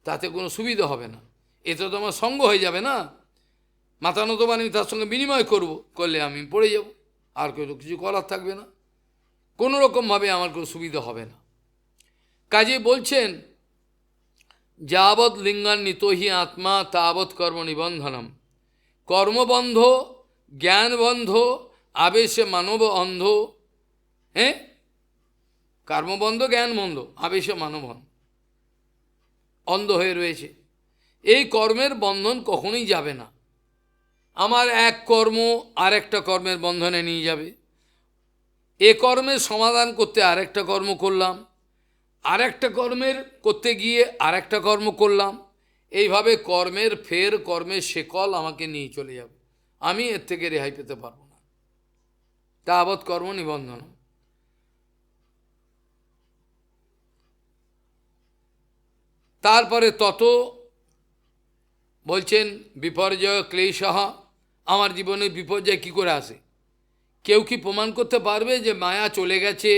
তাতে কোনো সুবিধা হবে না, এতে তো আমার সঙ্গ হয়ে যাবে না। মাথা নত মানে আমি তার সঙ্গে বিনিময় করলে আমি পড়ে যাব, আর কেউ কিছু করার থাকবে না, কোনো রকমভাবে আমার কোনো সুবিধা হবে না। কাজে বলছেন, যাবৎ লিঙ্গান্বিতহি আত্মা তাবৎ কর্ম নিবন্ধনম। কর্মবন্ধ, জ্ঞানবন্ধ, আবেশে মানব অন্ধ। কর্মবন্ধ, জ্ঞানবন্ধ, আবেশে মানব অন্ধ হয়ে রয়েছে। এই কর্মের বন্ধন কখনোই যাবে না। আমার এক কর্ম আর একটা কর্মের বন্ধনে নিয়ে যাবে। এ কর্মের সমাধান করতে আরেকটা কর্ম করলাম, আরেকটা কর্মের করতে গিয়ে আরেকটা কর্ম করলাম, এইভাবে কর্মের শেকল আমাকে নিয়ে চলে যাবে। আমি এর থেকে রেহাই পেতে পারবো না। তাবৎ কর্ম নিবন্ধন। তারপরে তত বলছেন বিপর্যয় ক্লেশঃ আমার জীবনের বিপর্যয় কী করে আসে? কেউ কি প্রমাণ করতে পারবে যে মায়া চলে গেছে,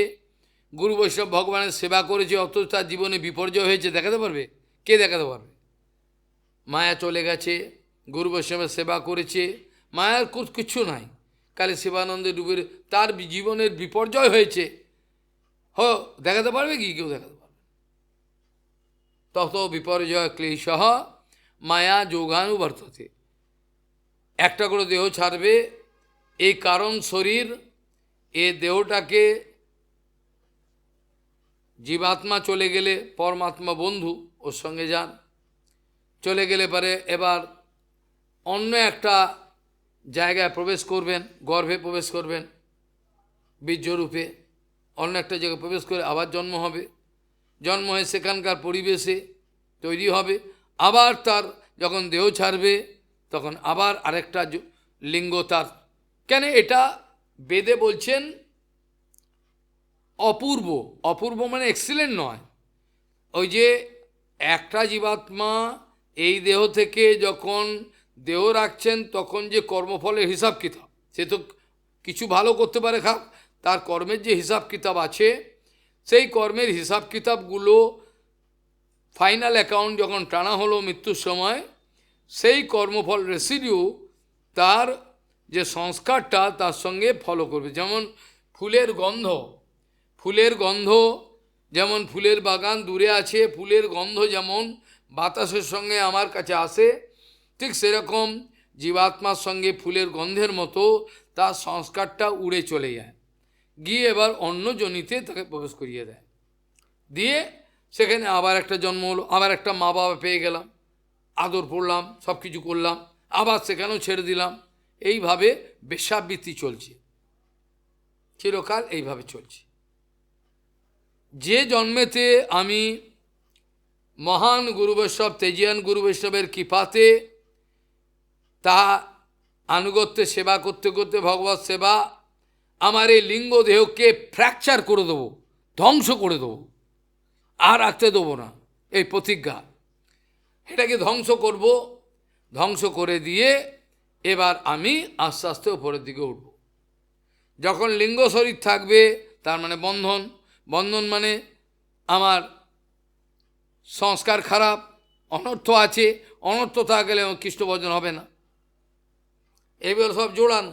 গুরু বৈষ্ণব ভগবানের সেবা করেছে অথচ তার জীবনে বিপর্যয় হয়েছে? দেখাতে পারবে? কে দেখাতে পারবে? মায়া চলে গেছে, গুরু বৈষ্ণবের সেবা করেছে, মায়ার কিছু নাই, কালে শিবানন্দে ডুবে তার জীবনের বিপর্যয় হয়েছে, দেখাতে পারবে কি? কেউ দেখাতে পারবে? তত বিপর্যয় ক্লেশঃ মায়া যোগানুবর্ততে। একটা করে দেহ ছাড়বে, এই কারণ শরীর, এ দেহটাকে জীবাত্মা চলে গেলে পরমাত্মা বন্ধু ওর সঙ্গে যান, চলে গেলে পরে এবার অন্য একটা জায়গায় প্রবেশ করবেন, গর্ভে প্রবেশ করবেন বীর্যরূপে, অন্য একটা জায়গায় প্রবেশ করে আবার জন্ম হবে, জন্ম হয়ে সেখানকার পরিবেশে তৈরি হবে, আবার তার যখন দেহ ছাড়বে তখন আবার আরেকটা লিঙ্গ তার। কেন এটা বেদে বলছেন অপূর্ব, অপূর্ব মানে এক্সিলেন্ট নয়। ওই যে একটা জীবাত্মা এই দেহ থেকে যখন দেহ রাখছেন তখন যে কর্মফলের হিসাব কিতাব, সে তো কিছু ভালো করতে পারে, খাপ তার কর্মের যে হিসাব কিতাব আছে, সেই কর্মের হিসাব কিতাবগুলো ফাইনাল অ্যাকাউন্ট যখন টানা হলো মৃত্যুর সময়, সেই কর্মফল রেসিডিউ তার যে সংস্কারটা তার সঙ্গে ফলো করবে। যেমন ফুলের গন্ধ, ফুলের গন্ধ যেমন ফুলের বাগান দূরে আছে, ফুলের গন্ধ যেমন বাতাসের সঙ্গে আমার কাছে আসে, ঠিক সেরকম জীবাত্মার সঙ্গে ফুলের গন্ধের মতো তার সংস্কারটা উড়ে চলে যায়, গিয়ে এবার অন্য জনিতে তাকে প্রবেশ করিয়ে দেয়, দিয়ে সেখানে আবার একটা জন্ম হলো, আবার একটা মা বাবা পেয়ে গেলাম, আদর পড়লাম, সব কিছু করলাম, আবার সেখানেও ছেড়ে দিলাম। এইভাবে বেশ্যাবৃত্তি চলছে, চিরকাল এইভাবে চলছে। যে জন্মেতে আমি মহান গুরু বৈষ্ণব, তেজিয়ান গুরু বৈষ্ণবের কৃপাতে তা আনুগত্যে সেবা করতে করতে ভগবত সেবা, আমার এই লিঙ্গ দেহকে ফ্র্যাকচার করে দেবো, ধ্বংস করে দেবো, আর রাখতে দেবো না, এই প্রতিজ্ঞা, এটাকে ধ্বংস করব। ধ্বংস করে দিয়ে এবার আমি আস্তে আস্তে ওপরের দিকে উঠব। যখন লিঙ্গ শরীর থাকবে তার মানে বন্ধন, বন্ধন মানে আমার সংস্কার খারাপ, অনর্থ আছে, অনর্থ থাকলে কৃষ্ণ ভজন হবে না, এবার সব জোড়ানো।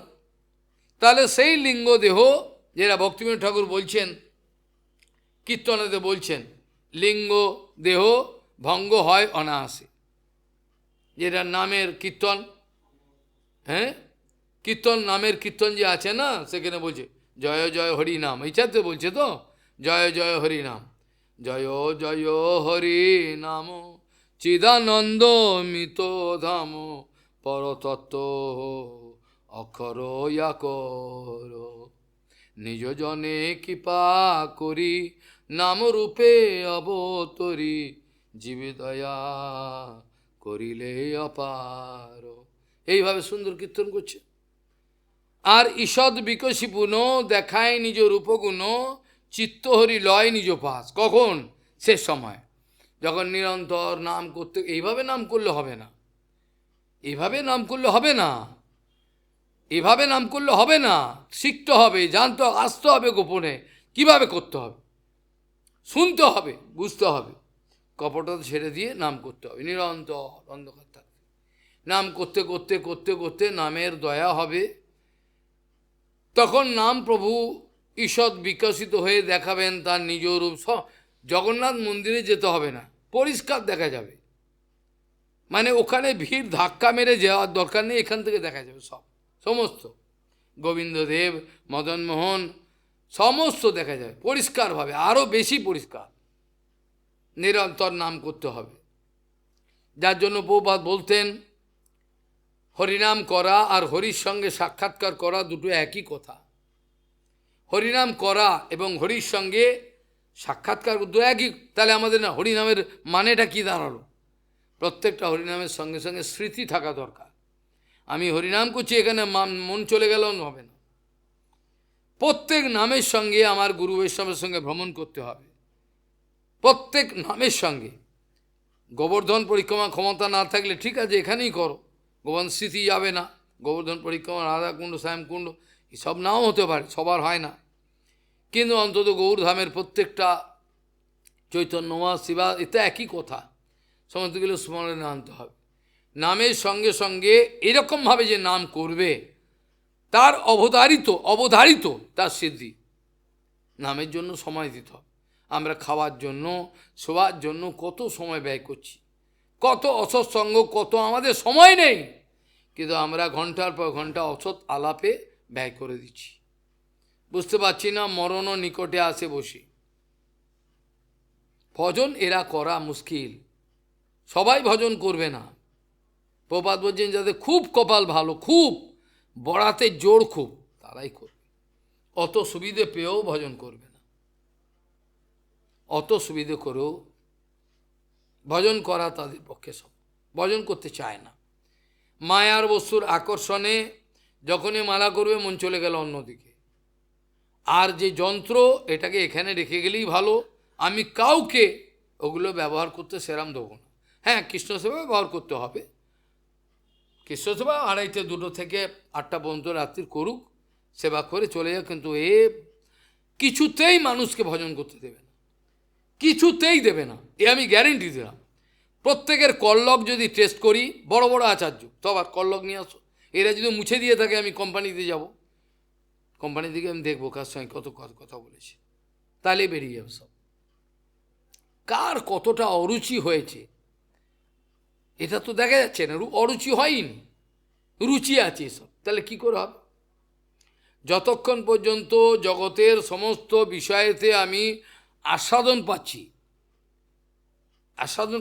তাহলে সেই লিঙ্গ দেহ, যেটা ভক্তিবিনোদ ঠাকুর বলছেন, কীর্তনেতে বলছেন, লিঙ্গ দেহ ভঙ্গ হয় অনায়াসে, যেটা নামের কীর্তন, হ্যাঁ কীর্তন, নামের কীর্তন যে আছে না, সেখানে বলছে জয় জয় হরি নাম, এইটাতে বলছে তো, জয় জয় হরি নাম, জয় জয় হরি নাম চিদানন্দ মিত ধাম পরতত্ত্ব অক্ষর ইয়াকর, নিজ জনে কৃপা করি নাম রূপে অবতরি, জীবিদয়া করিলে অপার। এইভাবে সুন্দর কীর্তন করছে। আর ঈষদ বিকশী পুন দেখায় নিজ রূপগুণ, চিত্তহরি লয় নিজ পাশ। কখন? শেষ সময়, যখন নিরন্তর নাম করতে, এইভাবে নাম করলে হবে না, এইভাবে নাম করলে হবে না, এভাবে নাম করলে হবে না, শিখতে হবে, জানতে, আসতে হবে গোপনে, কিভাবে করতে হবে, শুনতে হবে, বুঝতে হবে, কপটতা ছেড়ে দিয়ে নাম করতে হবে, নিরন্তর অন্ধকার থাকবে, নাম করতে করতে করতে করতে নামের দয়া হবে, তখন নাম প্রভু ঈষৎ বিকশিত হয়ে দেখাবেন তার নিজ রূপ। জগন্নাথ মন্দিরে যেতে হবে না, পরিষ্কার দেখা যাবে, মানে ওখানে ভিড় ধাক্কা মেরে যাওয়ার দরকার নেই, এখান থেকে দেখা যাবে সব, সমস্ত গোবিন্দদেব, মদনমোহন, সমস্ত দেখা যাবে পরিষ্কারভাবে, আরও বেশি পরিষ্কার। নিরন্তর নাম করতে হবে, যার জন্য প্রভুপাদ বলতেন হরিনাম করা আর হরির সঙ্গে সাক্ষাৎকার করা দুটো একই কথা। হরিনাম করা এবং হরির সঙ্গে সাক্ষাৎকার দুটো একই, তাহলে আমাদের না হরিনামের মানেটা কি দাঁড়ালো? প্রত্যেকটা হরিনামের সঙ্গে সঙ্গে স্মৃতি থাকা দরকার। আমি হরিনাম করছি, এখানে মন চলে গেল হবে না, প্রত্যেক নামের সঙ্গে আমার গুরু বৈষ্ণবের সঙ্গে ভ্রমণ করতে হবে, প্রত্যেক নামের সঙ্গে। গোবর্ধন পরিক্রমা ক্ষমতা না থাকলে ঠিক আছে এখানেই করো, গোবর্ধন স্মৃতি যাবে না, গোবর্ধন পরিক্রমা, রাধাকুণ্ড, শ্যামকুণ্ড, এসব নাও হতে পারে, সবার হয় না, কিন্তু অন্তত গৌরধামের প্রত্যেকটা চৈতন্যমা শিবা, এটা একই কথা, সমস্তগুলো স্মরণে আনতে হবে। নামের সঙ্গে সঙ্গে এরকমভাবে যে নাম করবে, তার অবধারিত তার সিদ্ধি। নামের জন্য সময় দিতে হবে। আমরা খাওয়ার জন্য, শোবার জন্য কত সময় ব্যয় করছি, কত অসৎসঙ্গ, কত আমাদের সময় নেই, কিন্তু আমরা ঘন্টার পর ঘন্টা অসৎ আলাপে ব্যয় করে দিচ্ছি। বুঝতে পারছি না, মরণও নিকটে আসে বসে। ভজন এরা করা মুশকিল, সবাই ভজন করবে না। প্রপাত বলছেন যাদের খুব কপাল ভালো, খুব বড়াতে জোর খুব, তারাই করবে। অত সুবিধে পেয়েও ভজন করবে না, অত সুবিধে করেও ভজন করা তাদের পক্ষে সব ভজন করতে চায় না। মায়ার বস্তুর আকর্ষণে যখনই মালা করবে মন চলে গেল অন্যদিকে। আর যে যন্ত্র, এটাকে এখানে রেখে গেলেই ভালো, আমি কাউকে ওগুলো ব্যবহার করতে সেরাম দেবো না। হ্যাঁ, কৃষ্ণ সেবা ব্যবহার করতে হবে, কৃষ্ণ সেবা 2:30 2 থেকে 8টা পর্যন্ত রাত্রির করুক, সেবা করে চলে যাক, কিন্তু এ কিছুতেই মানুষকে ভজন করতে দেবে না, কিছুতেই দেবে না, এ আমি গ্যারেন্টি দিলাম। প্রত্যেকের কল্লক যদি টেস্ট করি, বড় বড় আচার্য তো আবার কল্লক নিয়ে আসো, এরা যদি মুছে দিয়ে থাকে, আমি কোম্পানিতে যাব, কোম্পানি থেকে আমি দেখবো কার সঙ্গে কত কথা বলেছে, তাহলে বেরিয়ে যাবে সব, কার কতটা অরুচি হয়েছে। এটা তো দেখা যাচ্ছে না, অরুচি হয়নি, রুচি আছে এসব, তাহলে কি করে হবে? যতক্ষণ পর্যন্ত জগতের সমস্ত বিষয়েতে আমি আস্বাদন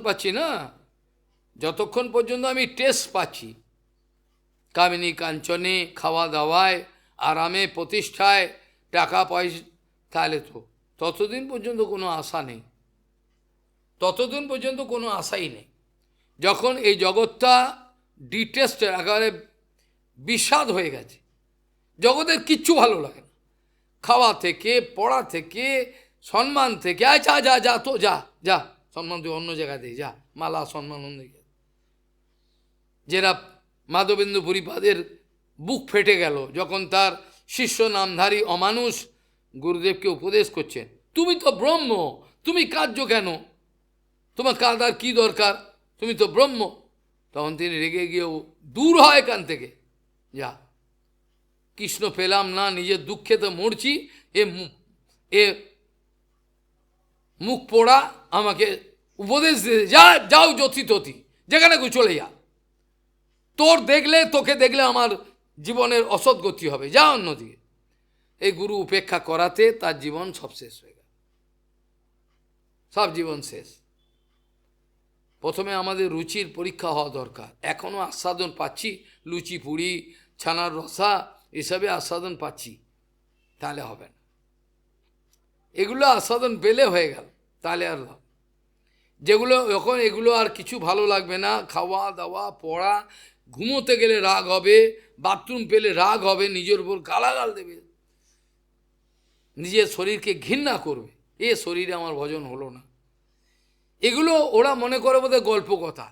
পাচ্ছি না, যতক্ষণ পর্যন্ত আমি টেস্ট পাচ্ছি, কামিনী কাঞ্চনে, খাওয়া দাওয়ায়, আরামে, প্রতিষ্ঠায়, টাকা পয়সা, তাহলে তো ততদিন পর্যন্ত কোনো আশা নেই, ততদিন পর্যন্ত কোনো আশাই নেই। যখন এই জগৎটা ডিটেস্টের একেবারে বিষাদ হয়ে গেছে, জগতের কিচ্ছু ভালো লাগে না, খাওয়া থেকে, পড়া থেকে, সম্মান থেকে, আচ্ছা যা যা তো যা যা সম্মান তুই অন্য জায়গায় দে, যা মালা সম্মান অন্য জায়গায়। যেরা মাধবেন্দু পুরীপাদের বুক ফেটে গেল যখন তার শিষ্য নামধারী অমানুষ গুরুদেবকে উপদেশ করছেন, তুমি তো ব্রহ্ম, তুমি কার্য কেন, তোমার কাঁদার কি দরকার, তুমি তো ব্রহ্ম। তখন তিনি রেগে গিয়েও দূর হয় এখান থেকে, যা, কৃষ্ণ পেলাম না, নিজের দুঃখে তো মরছি, এ মুখ পোড়া আমাকে উপদেশ দিয়ে যা, যাও যতি ততি, যেখানে চলে যা, তোকে দেখলে আমার জীবনের অসৎ গতি হবে, যা অন্যদিকে। এই গুরু উপেক্ষা করাতে তার জীবন সব শেষ হয়ে গেল, সব জীবন শেষ। প্রথমে আমাদের রুচির পরীক্ষা হওয়া দরকার। এখনও আস্বাদন পাচ্ছি, লুচি পুরি, ছানার রসা, এসবে আস্বাদন পাচ্ছি, তাহলে হবে না। এগুলো আস্বাদন পেলে হয়ে গেল, তাহলে আর যেগুলো এখন এগুলো আর কিছু ভালো লাগবে না, খাওয়া দাওয়া, পড়া, ঘুমোতে গেলে রাগ হবে, বাথরুম পেলে রাগ হবে, নিজের উপর গালাগাল দেবে, নিজের শরীরকে ঘৃণা করবে, এ শরীরে আমার ভজন হলো না। এগুলো ওরা মনে করে বোধহয় গল্প কথা,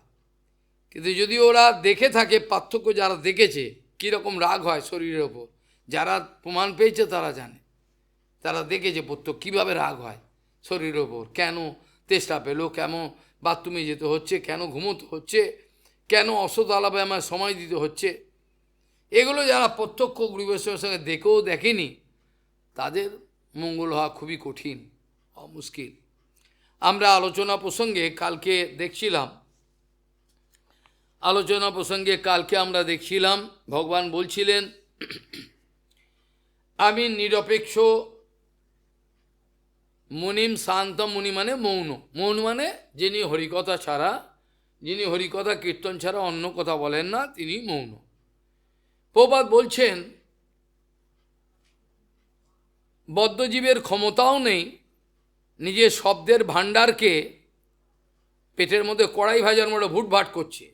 কিন্তু যদি ওরা দেখে থাকে, পার্থক্য যারা দেখেছে কীরকম রাগ হয় শরীরের ওপর, যারা প্রমাণ পেয়েছে তারা জানে, তারা দেখেছে প্রত্যক্ষ কীভাবে রাগ হয় শরীরের ওপর, কেন তেষ্টা পেলো, কেন বাথরুমে যেতে হচ্ছে, কেন ঘুমোতে হচ্ছে, কেন অসৎ আলাপে আমার সময় দিতে হচ্ছে। এগুলো যারা প্রত্যক্ষ গুরুবৈষ্ণবের সঙ্গে দেখেও দেখেনি, তাদের মঙ্গল হওয়া খুবই কঠিন, মুশকিল। আমরা আলোচনা প্রসঙ্গে কালকে দেখছিলাম, ভগবান বলছিলেন আমি নিরপেক্ষ মুনিম শান্ত, মুনি মানে মৌন, মৌন মানে যিনি হরিকথা কীর্তন ছাড়া অন্য কথা বলেন না, তিনি মৌন। প্রপাত বলছেন বদ্ধজীবের ক্ষমতাও নেই নিজের শব্দের ভাণ্ডারকে, পেটের মধ্যে কড়াই ভাজার মতো ভুটভাট করছে,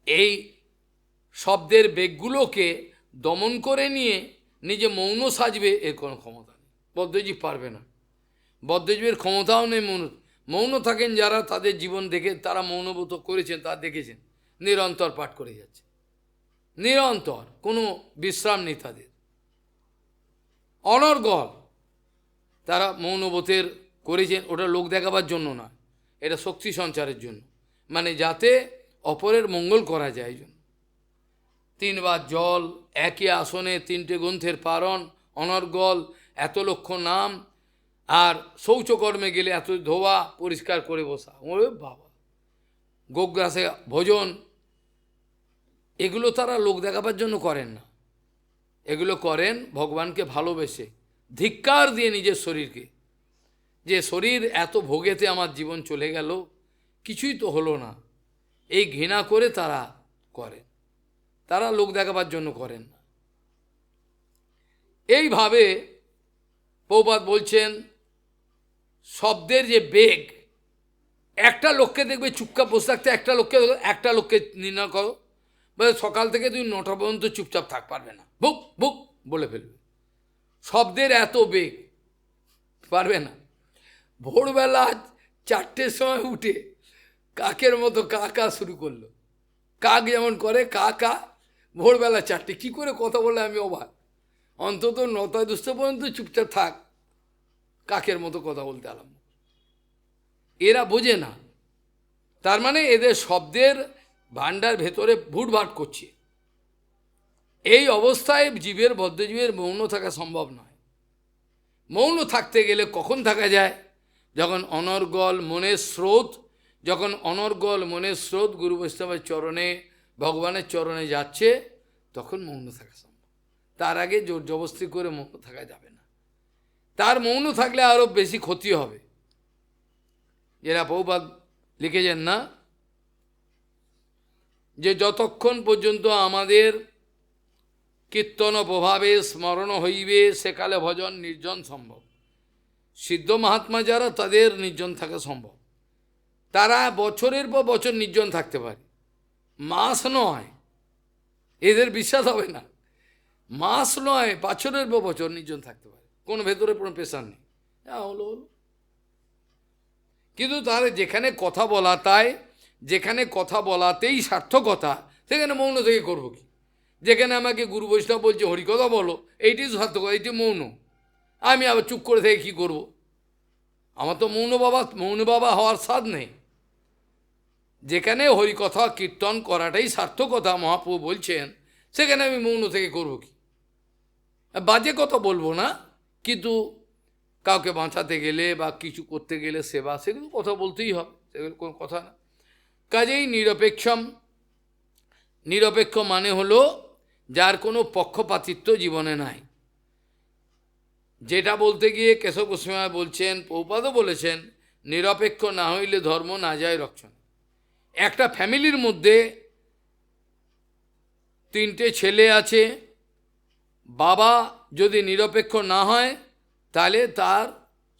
এই শব্দের বেগগুলোকে দমন করে নিয়ে নিজে মৌন সাজবে, এর কোনো ক্ষমতা নেই, বদ্ধজীব পারবে না। বদ্ধজীবের ক্ষমতাও নেই মৌন থাকেন যারা, তাদের জীবন দেখে তারা মৌনব্রত করেছেন, তা দেখেছেন, নিরন্তর পাঠ করে যাচ্ছে, নিরন্তর, কোনো বিশ্রাম নেই তাদের, অনর্গল। তারা মৌনব্রতের করেছেন, ওটা লোক দেখাবার জন্য না, এটা শক্তি সঞ্চারের জন্য, মানে যাতে অপরের মঙ্গল করা যায় জন্য। 3 বার জল, একই আসনে 3টে গ্রন্থের পারণ, অনর্গল, এত লক্ষ নাম, আর শৌচকর্মে গেলে এত ধোয়া, পরিষ্কার করে বসা। ওরে বাবা, গোগ্রাসে ভোজন, এগুলো তারা লোক দেখাবার জন্য করেন না, এগুলো করেন ভগবানকে ভালোবেসে, ধিক্কার দিয়ে নিজের শরীরকে, যে শরীর এত ভোগেতে আমার জীবন চলে গেল, কিছুই তো হলো না, এই ঘৃণা করে তারা করেন, তারা লোক দেখাবার জন্য করেন না। এইভাবে প্রভুপাদ বলছেন শব্দের যে বেগ, একটা লোককে দেখবে চুপচাপ বসে থাকতে, একটা লোককে নির্ণয় করো, বলে সকাল থেকে তুই 9টা পর্যন্ত চুপচাপ থাক, পারবে না, বুক বুক বলে ফেলবে, শব্দের এত বেগ, পারবে না। ভোরবেলা 4টের সময় উঠে কাকের মতো কা কা শুরু করলো, কাক যেমন করে কা কা, ভোরবেলা 4টে, কী করে কথা বলে আমি অবাক, অন্তত 9টা 10টা পর্যন্ত চুপচাপ থাক, কাকের মতো কথা বলতে আরম্ভ। এরা বোঝে না, তার মানে এদের শব্দের ভাণ্ডার ভেতরে ভুটভাট করছে। এই অবস্থায় জীবের, বদ্ধজীবের মৌন থাকা সম্ভব নয়। মৌন থাকতে গেলে কখন থাকা যায়? যখন অনর্গল মনের স্রোত, যখন অনর্গল মনের স্রোত গুরু বৈষ্ণবের চরণে, ভগবানের চরণে যাচ্ছে, তখন মৌন থাকা সম্ভব। তার আগে জোর জবস্তি করে মৌন থাকা যাবে না। তার মৌন থাকলে আরও বেশি ক্ষতি হবে। এরা প্রভুপাদ লিখেছেন না যে যতক্ষণ পর্যন্ত আমাদের কীর্তন প্রভাবে স্মরণ হইবে, সেকালে ভজন নির্জন সম্ভব। সিদ্ধ মহাত্মা যারা, তাদের নির্জন থাকা সম্ভব, তারা বছরের পর বছর নির্জন থাকতে পারে, মাস নয়, এদের বিশ্বাস হবে না, মাস নয়, বছরের পর বছর নির্জন থাকতে পারে, কোনো ভেতরে কোনো প্রেশার নেই, হলো হলো। কিন্তু তাহলে যেখানে কথা বলা, তাই যেখানে কথা বলাতেই সার্থকতা, সেখানে মৌন থেকে করবো কি? যেখানে আমাকে গুরু বৈষ্ণব বলছে হরিকথা বলো, এইটাই সার্থকতা, এইটি মৌন, আমি আবার চুপ করে থেকে কী করব? আমার তো মৌন বাবা হওয়ার স্বাদ নেই। যেখানে হরিকথা কীর্তন করাটাই সার্থকতা মহাপ্রভু বলছেন, সেখানে আমি মৌন থেকে করব কি? বাজে কথা বলবো না, কিন্তু কাউকে বাঁচাতে গেলে বা কিছু করতে গেলে সেবা, সেগুলো কথা বলতেই হবে, সেগুলো কোনো কথা না। কাজেই নিরপেক্ষ মানে হলো যার কোনো পক্ষপাতিত্ব জীবনে নাই। যেটা বলতে গিয়ে কেশব গোস্বামী বলছেন, প্রভুপাদও বলেছেন, নিরপেক্ষ না হইলে ধর্ম না যায় রক্ষণ। একটা ফ্যামিলির মধ্যে 3টে ছেলে আছে, বাবা যদি নিরপেক্ষ না হয়, তাহলে তার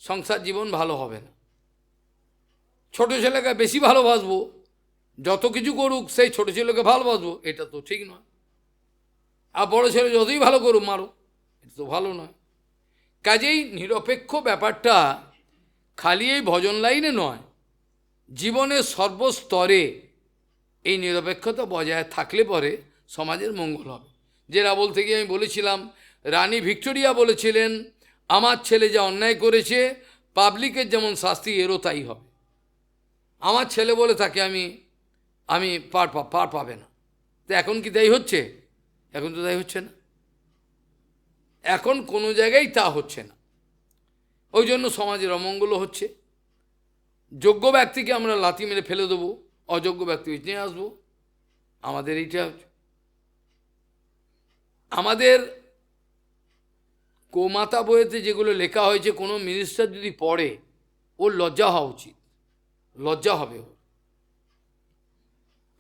সংসার জীবন ভালো হবে না। ছোট ছেলেকে বেশি ভালোবাসবো, যত কিছু করুক সেই ছোট ছেলেকে ভালোবাসবো, এটা তো ঠিক নয়। আর বড় ছেলে যতই ভালো করুক মারো, এটা তো ভালো নয়। কাজেই নিরপেক্ষ ব্যাপারটা খালি এই ভজন লাইনে নয়, জীবনের সর্বস্তরে এই নিরপেক্ষতা বজায় থাকলে পরে সমাজের মঙ্গল হবে। যেটা বলতে গিয়ে আমি বলেছিলাম, রানী ভিক্টোরিয়া বলেছিলেন, আমার ছেলে যা অন্যায় করেছে, পাবলিকের যেমন শাস্তি এরও তাই হবে। আমার ছেলে বলে তাকে আমি পার পাবে না। তো এখন কি তাই হচ্ছে? এখন তো তাই হচ্ছে না, এখন কোনো জায়গায় তা হচ্ছে না। ওই জন্য সমাজের অমঙ্গল হচ্ছে। যোগ্য ব্যক্তিকে আমরা লাথি মেরে ফেলে দেবো, অযোগ্য ব্যক্তি নিয়ে আসবো, আমাদের এইটা হচ্ছে। আমাদের কৌমাতা বইয়েতে যেগুলো লেখা হয়েছে, কোনো মিনিস্টার যদি পড়ে, ওর লজ্জা হওয়া উচিত, লজ্জা হবে ওর।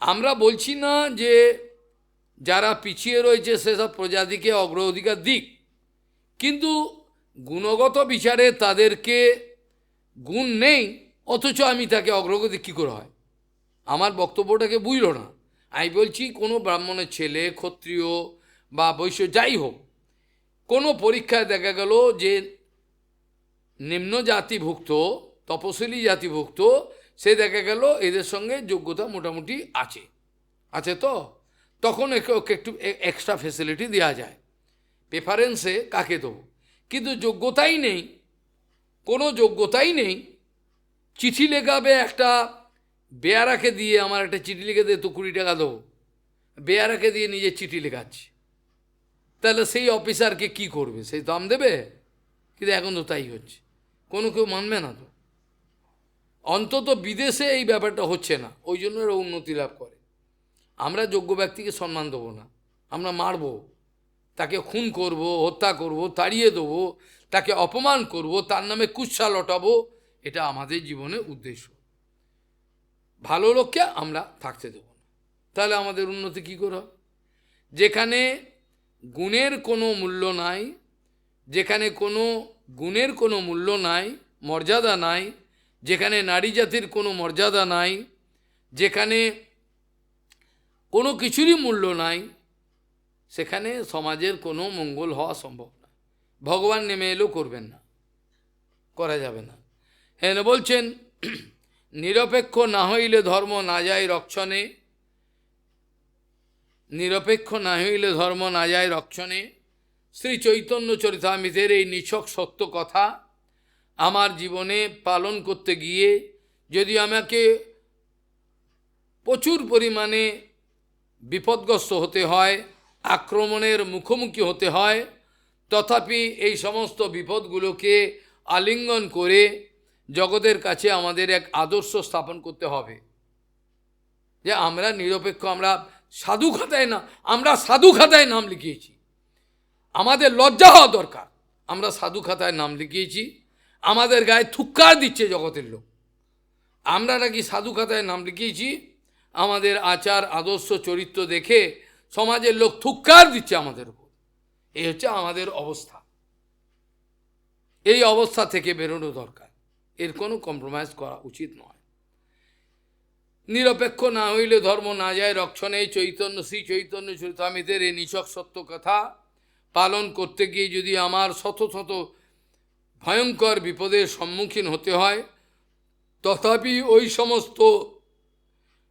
আমরা বলছি না যে যারা পিছিয়ে রয়েছে সেসব প্রজাতিকে অগ্রাধিকার দিক, কিন্তু গুণগত বিচারে তাদেরকে গুণ নেই, অথচ আমি তাকে অগ্রগতি কী করে হয়? আমার বক্তব্যটাকে বুঝল না। আমি বলছি কোনো ব্রাহ্মণের ছেলে, ক্ষত্রিয় বা বৈশ্য যাই হোক, কোনো পরীক্ষায় দেখা গেল যে নিম্ন জাতিভুক্ত, তপশিলি জাতিভুক্ত, সে দেখা গেল এদের সঙ্গে যোগ্যতা মোটামুটি আছে, তো তখন ওকে একটু এক্সট্রা ফেসিলিটি দেওয়া যায়, প্রেফারেন্সে কাকে দেবো। কিন্তু যোগ্যতাই নেই, কোনো যোগ্যতাই নেই, চিঠি লেখাবে একটা বেয়ারাকে দিয়ে, আমার একটা চিঠি লিখে দিয়ে তো 20 টাকা দেবো, বেয়ারাকে দিয়ে নিজে চিঠি লেখাচ্ছে, তাহলে সেই অফিসারকে কি করবে, সেই দাম দেবে? কিন্তু এখন তো তাই হচ্ছে, কোনো কেউ মানবে না তো। অন্তত বিদেশে এই ব্যাপারটা হচ্ছে না, ওই জন্য এরা উন্নতি লাভ করে। আমরা যোগ্য ব্যক্তিকে সম্মান দেবো না, আমরা মারব, তাকে খুন করব, হত্যা করব, তাড়িয়ে দেবো, তাকে অপমান করব, তার নামে কুৎসা লটাবো, এটা আমাদের জীবনের উদ্দেশ্য। ভালো লোককে আমরা থাকতে দেবো না, তাহলে আমাদের উন্নতি কী করে হবে? যেখানে গুণের কোনো মূল্য নাই, যেখানে কোনো গুণের কোনো মূল্য নাই, মর্যাদা নাই, যেখানে নারী জাতির কোনো মর্যাদা নাই, যেখানে কোনো কিছুরই মূল্য নাই, সেখানে সমাজের কোনো মঙ্গল হওয়া সম্ভব না। ভগবান নেমে এলেও করবেন না, করা যাবে না। হ্যাঁ বলছেন, নিরপেক্ষ না হইলে ধর্ম না যায় রক্ষণে, নিরপেক্ষ না হইলে ধর্ম না যায় রক্ষণে। শ্রী চৈতন্য চরিতামৃতের এই নিছক সত্য কথা আমার জীবনে পালন করতে গিয়ে যদি আমাকে প্রচুর পরিমাণে বিপদগ্রস্ত হতে হয়, আক্রমণের মুখোমুখি হতে হয়, তথাপি এই সমস্ত বিপদগুলোকে আলিঙ্গন করে জগতের কাছে আমাদের এক আদর্শ স্থাপন করতে হবে যে আমরা নিরপেক্ষ, আমরা সাধু খাতায় না, আমরা সাধু খাতায় নাম লিখিয়েছি, আমাদের লজ্জা হওয়া দরকার, আমরা সাধু খাতায় নাম লিখিয়েছি, আমাদের গায়ে থুক্কার দিচ্ছে জগতের লোক, আমরা নাকি সাধু খাতায় নাম লিখিয়েছি, আমাদের আচার আদর্শ চরিত্র দেখে সমাজের লোক থুক্কার দিচ্ছে আমাদের উপর। এই হচ্ছে আমাদের অবস্থা। এই অবস্থা থেকে বেরোনো দরকার, এর কোনো কম্প্রোমাইজ করা উচিত নয়। নিরপেক্ষ না হইলে ধর্ম না যায় রক্ষণে, চৈতন্য শ্রী চৈতন্য চরিতামৃতের এই নিছক সত্য কথা পালন করতে গিয়ে যদি আমার শত শত ভয়ঙ্কর বিপদের সম্মুখীন হতে হয়, তথাপি ওই সমস্ত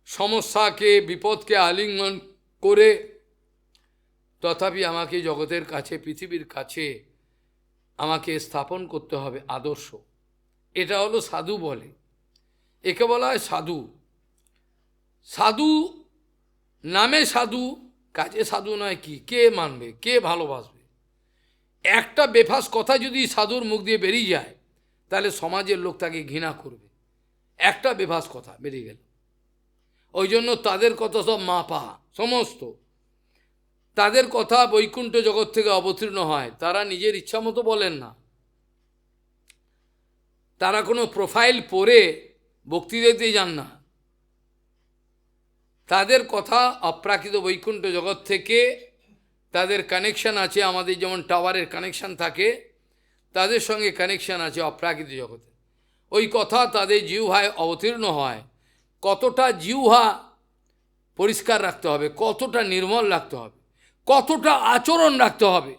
সমস্যাকে বিপদকে আলিঙ্গন করে তথাপি আমাকে জগতের কাছে, পৃথিবীর কাছে আমাকে স্থাপন করতে হবে আদর্শ। এটা হলো সাধু বলে, একে বলা হয় সাধু। সাধু নামে সাধু, কাজে সাধু নয়। কি কে মানবে, কে ভালোবাসবে? একটা বেফাস কথা যদি সাধুর মুখ দিয়ে বেরিয়ে যায় তাহলে সমাজের লোক তাকে ঘৃণা করবে। একটা বেফাস কথা বেরিয়ে গেল, ওই জন্য তাদের কথা সব মাপা, সমস্ত তাদের কথা বৈকুণ্ঠ জগৎ থেকে অবতীর্ণ হয়, তারা নিজের ইচ্ছা মতো বলেন না, তারা কোনো প্রোফাইল পড়ে বক্তৃতা দিতে যান না, তাদের কথা অপ্রাকৃত বৈকুণ্ঠ জগৎ থেকে তাদের কানেকশান আছে। আমাদের যেমন টাওয়ারের কানেকশান থাকে, তাদের সঙ্গে কানেকশান আছে অপ্রাকৃত জগতে। ওই কথা তাদের জিহ্বায় অবতীর্ণ হয়। কতটা জিহ্বা পরিষ্কার রাখতে হবে, কতটা নির্মল রাখতে হবে, কতটা আচরণ রাখতে হবে,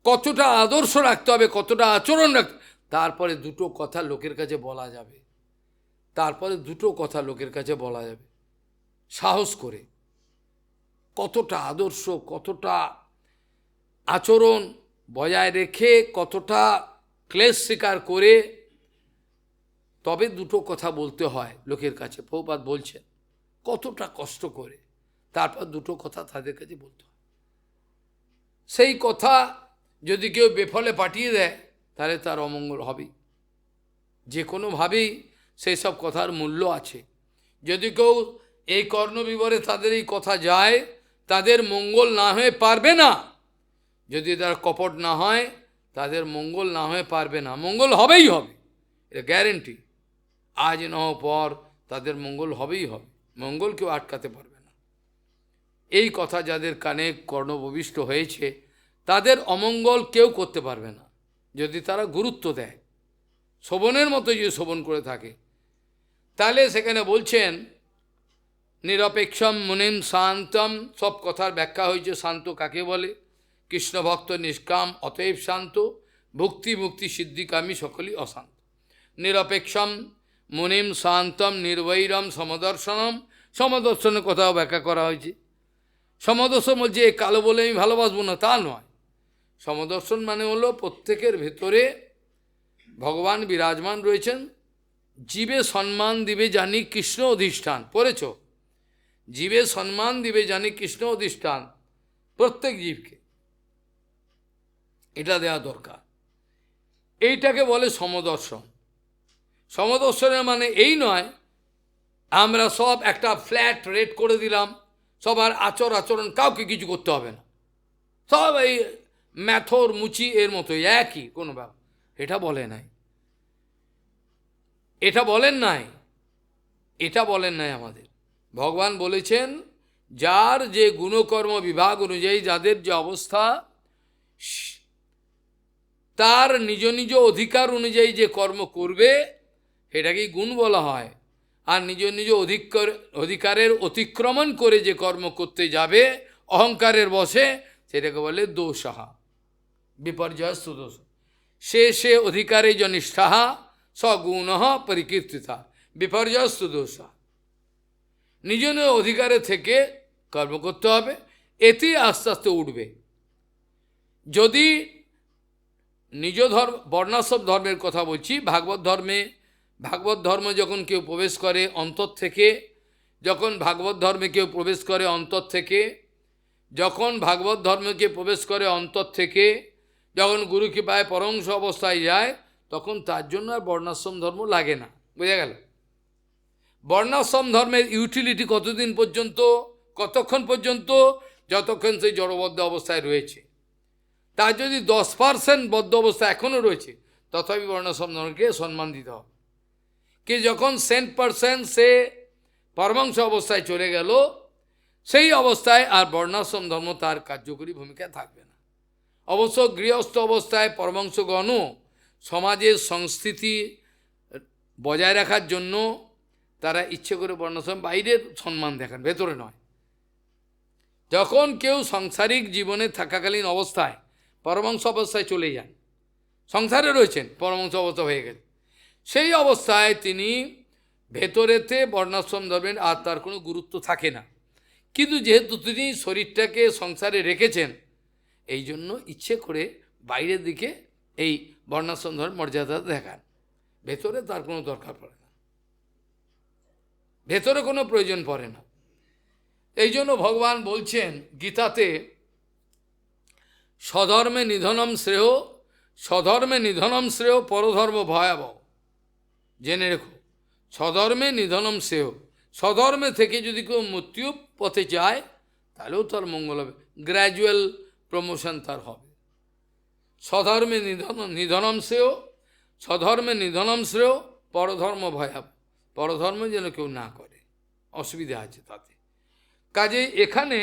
কতটা আদর্শ রাখতে হবে, কতটা আচরণ রাখতে, তারপরে দুটো কথা লোকের কাছে বলা যাবে, তারপরে দুটো কথা লোকের কাছে বলা যাবে সাহস করে। কতটা আদর্শ, কতটা আচরণ বজায় রেখে, কতটা ক্লেশ স্বীকার করে তবে দুটো কথা বলতে হয় লোকের কাছে। প্রভুপাদ বলছেন কতটা কষ্ট করে তারপর দুটো কথা তাদের কাছে বলতে হয়। সেই কথা যদি কেউ বেফলে পাঠিয়ে দেয় তাহলে তার অমঙ্গল হবেই, যে কোনোভাবেই সেই সব কথার মূল্য আছে। যদি কেউ এই কর্ণবিবরে তাদের এই কথা যায়, তাদের মঙ্গল না হয়ে পারবে না। যদি তার কপট না হয়, তাদের মঙ্গল না হয়ে পারবে না, মঙ্গল হবেই হবে, এটা গ্যারেন্টি। আজ ন পর তাদের মঙ্গল হবেই হবে, মঙ্গল কেউ আটকাতে পারবে না। এই কথা যাদের কানে কর্ণপ্রবিষ্ট হয়েছে তাদের অমঙ্গল কেউ করতে পারবে না, যদি তারা গুরুত্ব দেয়, শোভনের মতো যদি শোভন করে থাকে। তাহলে সেখানে বলছেন নিরপেক্ষম মুনিম শান্তম, সব কথার ব্যাখ্যা হয়েছে শান্ত কাকে বলে। কৃষ্ণ ভক্ত নিষ্কাম, অতএব শান্ত, ভক্তি মুক্তি সিদ্ধিকামী সকলই অশান্ত। নিরপেক্ষম মুনিম শান্তম নির্বৈরম সমদর্শনম, সমদর্শনের কথাও ব্যাখ্যা করা হয়েছে। সমদর্শন বলছে এ কালো বলে আমি ভালোবাসবো না, তা নয়। সমদর্শন মানে হলো প্রত্যেকের ভেতরে ভগবান বিরাজমান রয়েছেন। জীবে সম্মান দিবে জানি কৃষ্ণ অধিষ্ঠান, পড়েছ? জীবে সম্মান দিবে জানি কৃষ্ণ অধিষ্ঠান, প্রত্যেক জীবকে এটা দেওয়া দরকার। এইটাকে বলে সমদর্শন। সমদর্শনের মানে এই নয় আমরা সব একটা ফ্ল্যাট রেট করে দিলাম, সবার আচরণ কাউকে কিছু করতে হবে না, সব এই ম্যাথর মুচি এর মতোই একই, কোনো ব্যাপার। এটা বলে নাই, এটা বলেন নাই, এটা বলেন নাই আমাদের। ভগবান বলেছেন যার যে গুণকর্ম বিভাগ অনুযায়ী যাদের যে অবস্থা, তার নিজ নিজ অধিকার অনুযায়ী যে কর্ম করবে এটাকেই গুণ বলা হয়। আর নিজ নিজ অধিকারের অতিক্রমণ করে যে কর্ম করতে যাবে অহংকারের বশে, সেটাকে বলে দোষাহা, বিপর্যয়স্তু দোষ। সে অধিকারে জনিষ্ঠাহা সগুণ পরিকীর্তিতা বিপর্যয়স্তু দোষা। নিজ নিজ অধিকারে থেকে কর্ম করতে হবে, এতেই আস্তে আস্তে উঠবে। যদি নিজ ধর্ম, বর্ণাশ্রম ধর্মের কথা বলছি, ভাগবত ধর্ম যখন কেউ প্রবেশ করে অন্তর থেকে, যখন ভাগবত ধর্মে কেউ প্রবেশ করে অন্তর থেকে, যখন ভাগবত ধর্মকে প্রবেশ করে অন্তর থেকে, যখন গুরু কৃপায় পরমংশ অবস্থায় যায়, তখন তার জন্য আর বর্ণাশ্রম ধর্ম লাগে না। বোঝা গেল? বর্ণাশ্রম ধর্মের ইউটিলিটি কতদিন পর্যন্ত, কতক্ষণ পর্যন্ত? যতক্ষণ সেই জড়বদ্ধ অবস্থায় রয়েছে। তার যদি 10% বদ্ধ অবস্থা এখনও রয়েছে, তথাপি বর্ণাশ্রম ধর্মকে সম্মান দিতে হবে। কি যখন 100% সে পরমাংশ অবস্থায় চলে গেল, সেই অবস্থায় আর বর্ণাশ্রম ধর্ম তার কার্যকরী ভূমিকা থাকবে না। অবশ্য গৃহস্থ অবস্থায় পরমাংশগণও সমাজের সংস্কৃতি বজায় রাখার জন্য তারা ইচ্ছে করে বর্ণাশ্রম বাইরের সম্মান দেখান, ভেতরে নয়। যখন কেউ সাংসারিক জীবনে থাকাকালীন অবস্থায় পরমাংশ অবস্থায় চলে যান, সংসারে রয়েছেন, পরমাংশ অবস্থা হয়ে গেছে, সেই অবস্থায় তিনি ভেতরেতে বর্ণাশ্রম ধর্মের আর তার কোনো গুরুত্ব থাকে না। কিন্তু যেহেতু তিনি শরীরটাকে সংসারে রেখেছেন, এই জন্য ইচ্ছে করে বাইরের দিকে এই বর্ণাশ্রম ধর্মের মর্যাদা দেখান, ভেতরে তার কোনো দরকার পড়ে না, ভেতরে কোনো প্রয়োজন পড়ে না। এই জন্য ভগবান বলছেন গীতাতে, স্বধর্মে নিধনম শ্রেয়, স্বধর্মে নিধনম শ্রেয় পরধর্ম ভয়াবহ। জেনে রেখো, স্বধর্মে নিধনম শ্রেয়, স্বধর্মে থেকে যদি কেউ মৃত্যু পথে যায় তাহলেও তার মঙ্গল হবে, গ্র্যাজুয়াল প্রমোশন তার হবে। স্বধর্মে নিধনম শ্রেয়, স্বধর্মে নিধনম শ্রেয় পরধর্ম ভয়াবহ। পরধর্ম যেন কেউ না করে, অসুবিধা আছে তাতে। কাজে এখানে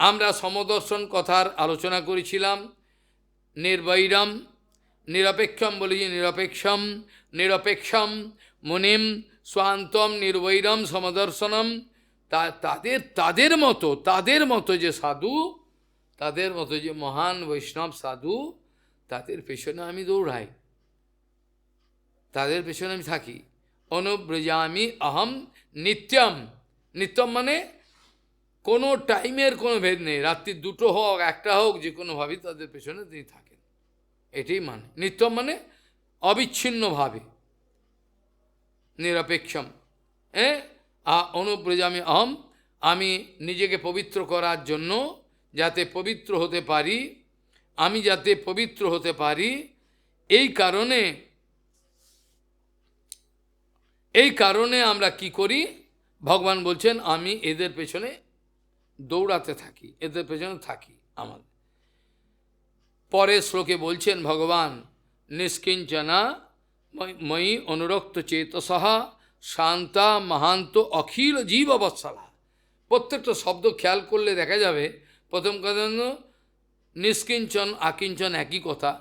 আমরা সমদর্শন কথার আলোচনা করেছিলাম। নির্বৈরম, নিরপেক্ষম বলেছি, নিরপেক্ষম নিরপেক্ষম মুনিম স্বান্তম নির্বৈরম সমদর্শনম। তাদের মতো যে সাধু, তাদের মতো যে মহান বৈষ্ণব সাধু, তাদের পেছনে আমি দৌড়াই, তাদের পেছনে আমি থাকি। অনুব্রজামি অহম নিত্যম। নিত্যম মানে কোনো টাইমের কোনো ভেদ নেই, রাত্রি 2টো হোক 1টা হোক, যে কোনোভাবেই তাদের পেছনে তিনি থাকেন, এটাই মানে নিত্যম, মানে অবিচ্ছিন্নভাবে নিরপেক্ষম। অনুব্রজামি অহম, আমি নিজেকে পবিত্র করার জন্য, যাতে পবিত্র হতে পারি, আমি যাতে পবিত্র হতে পারি, এই কারণে আমরা কি করি? ভগবান বলছেন আমি এদের পেছনে দৌড়াতে থাকি, এদের পেছনে থাকি। আমার পরের শ্লোকে বলছেন ভগবান, নিষ্কিঞ্চনা ময়ি অনুরক্ত চেতসহা শান্তা মহান্ত অখিল জীব বৎসলা। প্রত্যেকটা শব্দ খেয়াল করলে দেখা যাবে, প্রথম কথা নিষ্কিঞ্চন আকিঞ্চন একই কথা।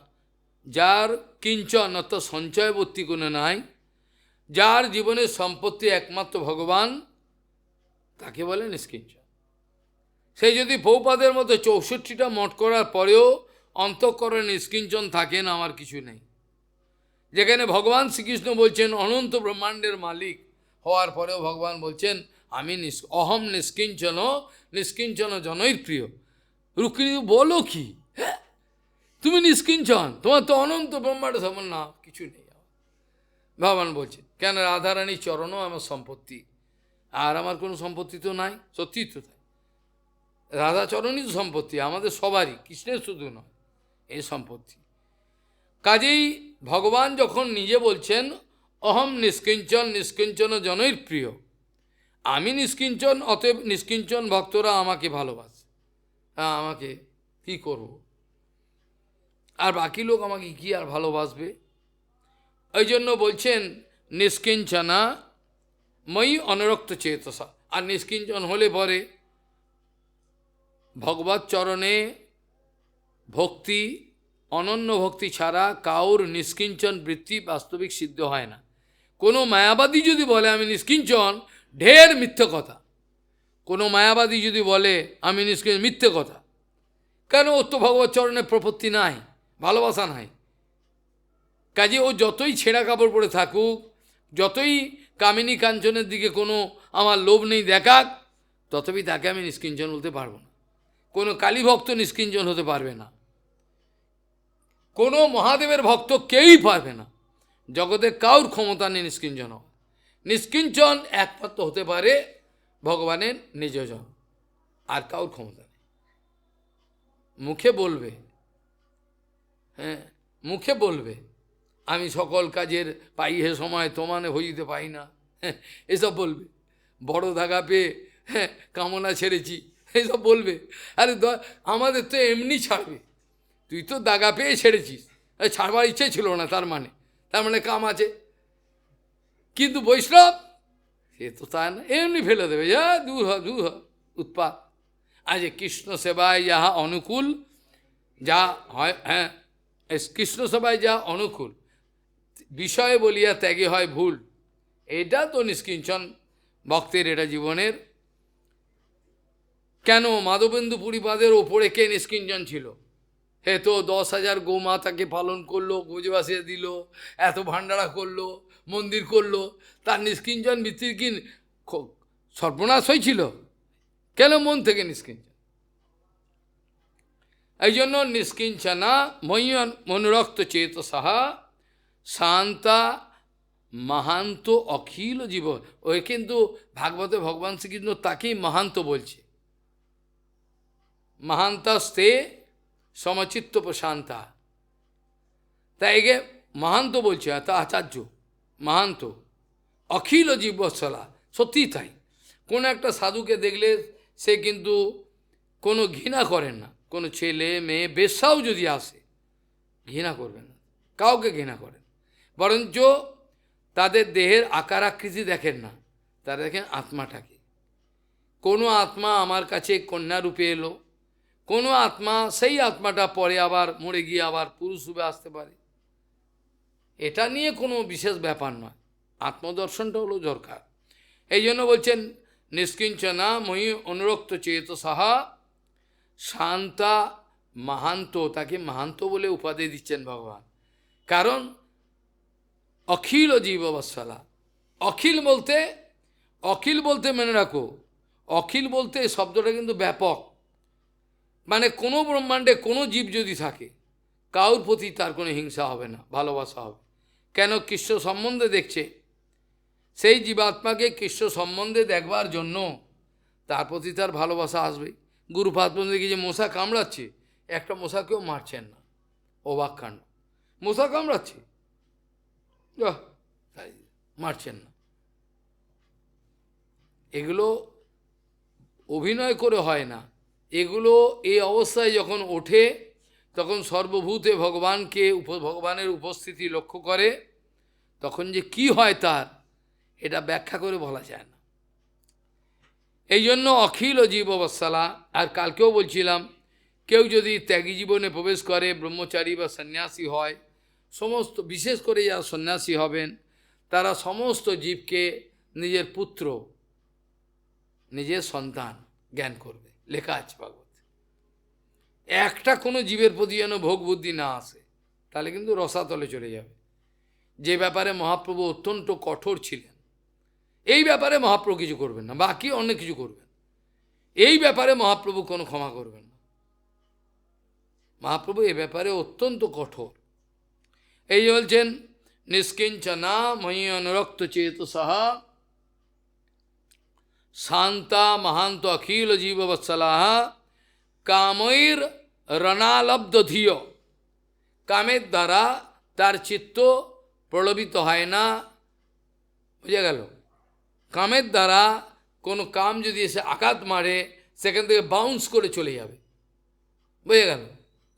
যার কিঞ্চন অর্থাৎ সঞ্চয়বর্তী কোনো নাই, যার জীবনের সম্পত্তি একমাত্র ভগবান, তাকে বলে নিষ্কিঞ্চন। সে যদি প্রভুপাদের মতো 64টা মঠ করার পরেও অন্তঃকরণে নিষ্কিঞ্চন থাকেন, আমার কিছু নেই, যেখানে ভগবান শ্রীকৃষ্ণ বলছেন অনন্ত ব্রহ্মাণ্ডের মালিক হওয়ার পরেও ভগবান বলছেন আমি অহম নিষ্কিঞ্চন, নিষ্কিঞ্চন জনৈর প্রিয়। রুক্মিণী বলো কি, হ্যাঁ তুমি নিষ্কিঞ্চন, তোমার তো অনন্ত ব্রহ্মাণ্ড সমান, না কিছু নেই। ভগবান বলছে কেন, রাধারানীর চরণও আমার সম্পত্তি, আর আমার কোনো সম্পত্তি তো নাই। সত্যি তো তাই, রাধাচরণই তো সম্পত্তি আমাদের সবারই, কৃষ্ণের শুধু নয় এই সম্পত্তি। কাজেই ভগবান যখন নিজে বলছেন অহম নিষ্কিঞ্চন, নিষ্কিঞ্চন জনৈর প্রিয়, আমি নিষ্কিঞ্চন, অতএব নিষ্কিঞ্চন ভক্তরা আমাকে ভালোবাসে। হ্যাঁ, আমাকে কি করব, আর বাকি লোক আমাকে কি আর ভালোবাসবে। ওই জন্য বলছেন নিষ্কিঞ্চনা মই অনুরক্ত চেতসা। আর নিষ্কিঞ্চন হলে পরে ভগবত চরণে ভক্তি, অনন্য ভক্তি ছাড়া কাউর নিষ্কিঞ্চন বৃত্তি বাস্তবিক সিদ্ধ হয় না। কোনো মায়াবাদী যদি বলে আমি নিষ্কিঞ্চন, ঢের মিথ্যে কথা। কোনো মায়াবাদী যদি বলে আমি নিষ্কিঞ্চন, মিথ্যে কথা। কেন, ওর তো ভগবত চরণে প্রপত্তি নাই, ভালোবাসা নাই। কাজে ও যতই ছেঁড়া কাপড় পরে থাকুক, যতই কামিনী কাঞ্চনের দিকে কোনো আমার লোভ নেই দেখাক, তথাপি তাকে আমি নিষ্কিঞ্চন বলতে পারবো না। কোনো কালীভক্ত নিষ্কিঞ্চন হতে পারবে না, কোনো মহাদেবের ভক্ত কেউই পারবে না। জগতের কাউর ক্ষমতা নেই নিষ্কিঞ্চন। নিষ্কিঞ্চন একমাত্র হতে পারে ভগবানের নিজজন, আর কাউর ক্ষমতা নেই। মুখে বলবে, হ্যাঁ মুখে বলবে আমি সকল কাজের পাই হে সময়, তোমানে হইতে পাই না, এসব বলবে। বড় ধাগা পেয়ে কামনা ছেড়েছি, এইসব বলবে। আরে আমাদের তো এমনি ছাড়বে, তুই তো দাগা পেয়ে ছেড়েছিস, ছাড়বার ইচ্ছে ছিল না, তার মানে কাম আছে। কিন্তু বৈষ্ণব সে তো তা না, এমনি ফেলে দেবে, যা দূর হ দূর হ, উৎপাত। আজ কৃষ্ণ সেবায় যাহা অনুকূল, যা হয়, হ্যাঁ কৃষ্ণ সেবায় যা অনুকূল, বিষয়ে বলিয়া ত্যাগে হয় ভুল। এটা তো নিষ্কিঞ্চন ভক্তের, এটা জীবনের। কেন মাধবেন্দু পুরীপাদের ওপরে কে নিষ্কিঞ্চন ছিল? হে তো 10,000 গৌমাতাকে পালন করলো, গোজে বাসিয়ে দিল, এত ভান্ডারা করলো, মন্দির করলো, তার নিষ্কিঞ্চন বৃত্তির কি সর্বনাশ হয়েছিল? কেন মন থেকে নিষ্কিঞ্চন? এই জন্য নিষ্কিঞ্চনা মনোরক্ত চেতসা শান্তা মহান্ত অখিল জীব। ওই কিন্তু ভাগবতে ভগবান শ্রীকৃষ্ণ তাকেই মহান্ত বলছে। মহান্তাস্তে সমচিত্ত প্রশান্তা, তাই একে মহান্ত বলছে, তা আচার্য মহান্ত অখিল জীবৎসলা। সত্যিই তাই। কোনো একটা সাধুকে দেখলে সে কিন্তু কোনো ঘৃণা করেন না। কোনো ছেলে মেয়ে বেশ্যাও যদি আসে ঘৃণা করবেন না, কাউকে ঘৃণা করেন, বরঞ্চ তাদের দেহের আকার আকৃতি দেখেন না, তারা দেখেন আত্মাটাকে। কোনো আত্মা আমার কাছে কন্যারূপে এলো, কোনো আত্মা সেই আত্মাটা পরে আবার মরে গিয়ে আবার পুরুষ রূপে আসতে পারে, এটা নিয়ে কোনো বিশেষ ব্যাপার নয়। আত্মদর্শনটা হলো দরকার। এই জন্য বলছেন নিষ্কিঞ্চনা মই অনুরক্ত চেত সাহা শান্তা মাহান্ত, তাকে মাহান্ত বলে উপাধি দিচ্ছেন ভগবান। কারণ অখিল জীববৎসলা, অখিল বলতে মনে রাখো, অখিল বলতে শব্দটা কিন্তু ব্যাপক। মানে কোনো ব্রহ্মাণ্ডে কোনো জীব যদি থাকে, কাউর প্রতি তার কোনো হিংসা হবে না, ভালোবাসা হবে। কেন? কৃষ্ণ সম্বন্ধে দেখছে, সেই জীবাত্মাকে কৃষ্ণ সম্বন্ধে দেখবার জন্য তার প্রতি তার ভালোবাসা আসবে। গুরুপাদ দেখি যে মশা কামড়াচ্ছে, একটা মশাকেও মারছেন না, অবাক কাণ্ড। মশা কামড়াচ্ছে, মারছেন না। এগুলো অভিনয় করে হয় না, এগুলো এই অবস্থায় যখন ওঠে তখন সর্বভূতে ভগবানের উপস্থিতি লক্ষ্য করে, তখন যে কি হয় তার এটা ব্যাখ্যা করে বলা যায় না। এই জন্য অখিল জীববৎসলা। আর কালকেও বলছিলাম, কেউ যদি ত্যাগী জীবনে প্রবেশ করে, ব্রহ্মচারী বা সন্ন্যাসী হয়, সমস্ত বিশেষ করে যারা সন্ন্যাসী হবেন তারা সমস্ত জীবকে নিজের পুত্র, নিজের সন্তান জ্ঞান করবে, লেখা আছে ভাগবত। একটা কোনো জীবের প্রতি যেন ভোগ বুদ্ধি না আসে, তাহলে কিন্তু রসাতলে চলে যাবে। যে ব্যাপারে মহাপ্রভু অত্যন্ত কঠোর ছিলেন, এই ব্যাপারে মহাপ্রভু কিছু করবেন না, বাকি অনেক কিছু করবেন। এই ব্যাপারে মহাপ্রভু কোনো ক্ষমা করবেন না। মহাপ্রভু এ ব্যাপারে অত্যন্ত কঠোর। এই বলছেন নিষ্কিঞ্চনা ময়ি অনুরক্ত চেতসঃ শান্তা মহান্ত অখিল জীববৎসলাহ কামৈর রণালব্ধ ধিয়। কামের দ্বারা তার চিত্ত প্রলোভিত হয় না, বুঝে গেল? কামের দ্বারা কোনো কাম যদি এসে আঘাত মারে সেখান থেকে বাউন্স করে চলে যাবে, বুঝে গেল?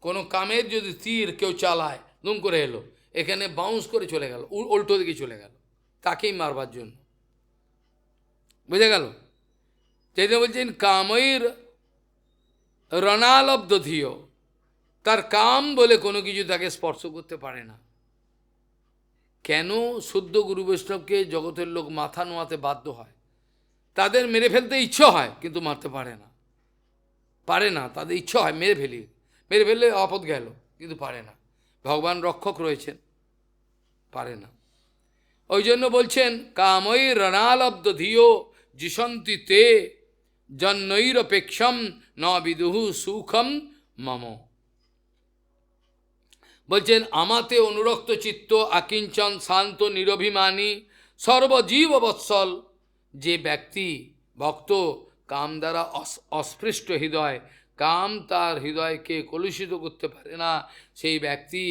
কোনো কামের যদি তীর কেউ চালায়, দুম করে এলো, এখানে বাউন্স করে চলে গেল, উল্টো দিকে চলে গেল, তাকেই মারবার জন্য, বুঝে গেল? যেটা বলছেন কামৈর রণালব্ধ ধিয়, তার কাম বলে কোনো কিছু তাকে স্পর্শ করতে পারে না। কেন শুদ্ধ গুরু বৈষ্ণবকে জগতের লোক মাথা নোয়াতে বাধ্য হয়? তাদের মেরে ফেলতে ইচ্ছা হয় কিন্তু মারতে পারে না, পারে না। তাদের ইচ্ছা হয় মেরে ফেললে আপদ গেল, কিন্তু পারে না। ভগবান রক্ষক রয়েছেন, পারে না। ওই জন্য বলছেন কামৈ রণালব্ধ ধিও জিসন্তি তে জন্নৈরপেক্ষম ন বিদুহু সুখম মম। বলছেন আমাতে অনুরক্ত চিত্ত আকিঞ্চন শান্ত নিরভিমানী সর্বজীব বৎসল। যে ব্যক্তি ভক্ত কাম দ্বারা অস্পৃষ্ট হৃদয়, কাম তার হৃদয়কে কলুষিত করতে পারে না, সেই ব্যক্তি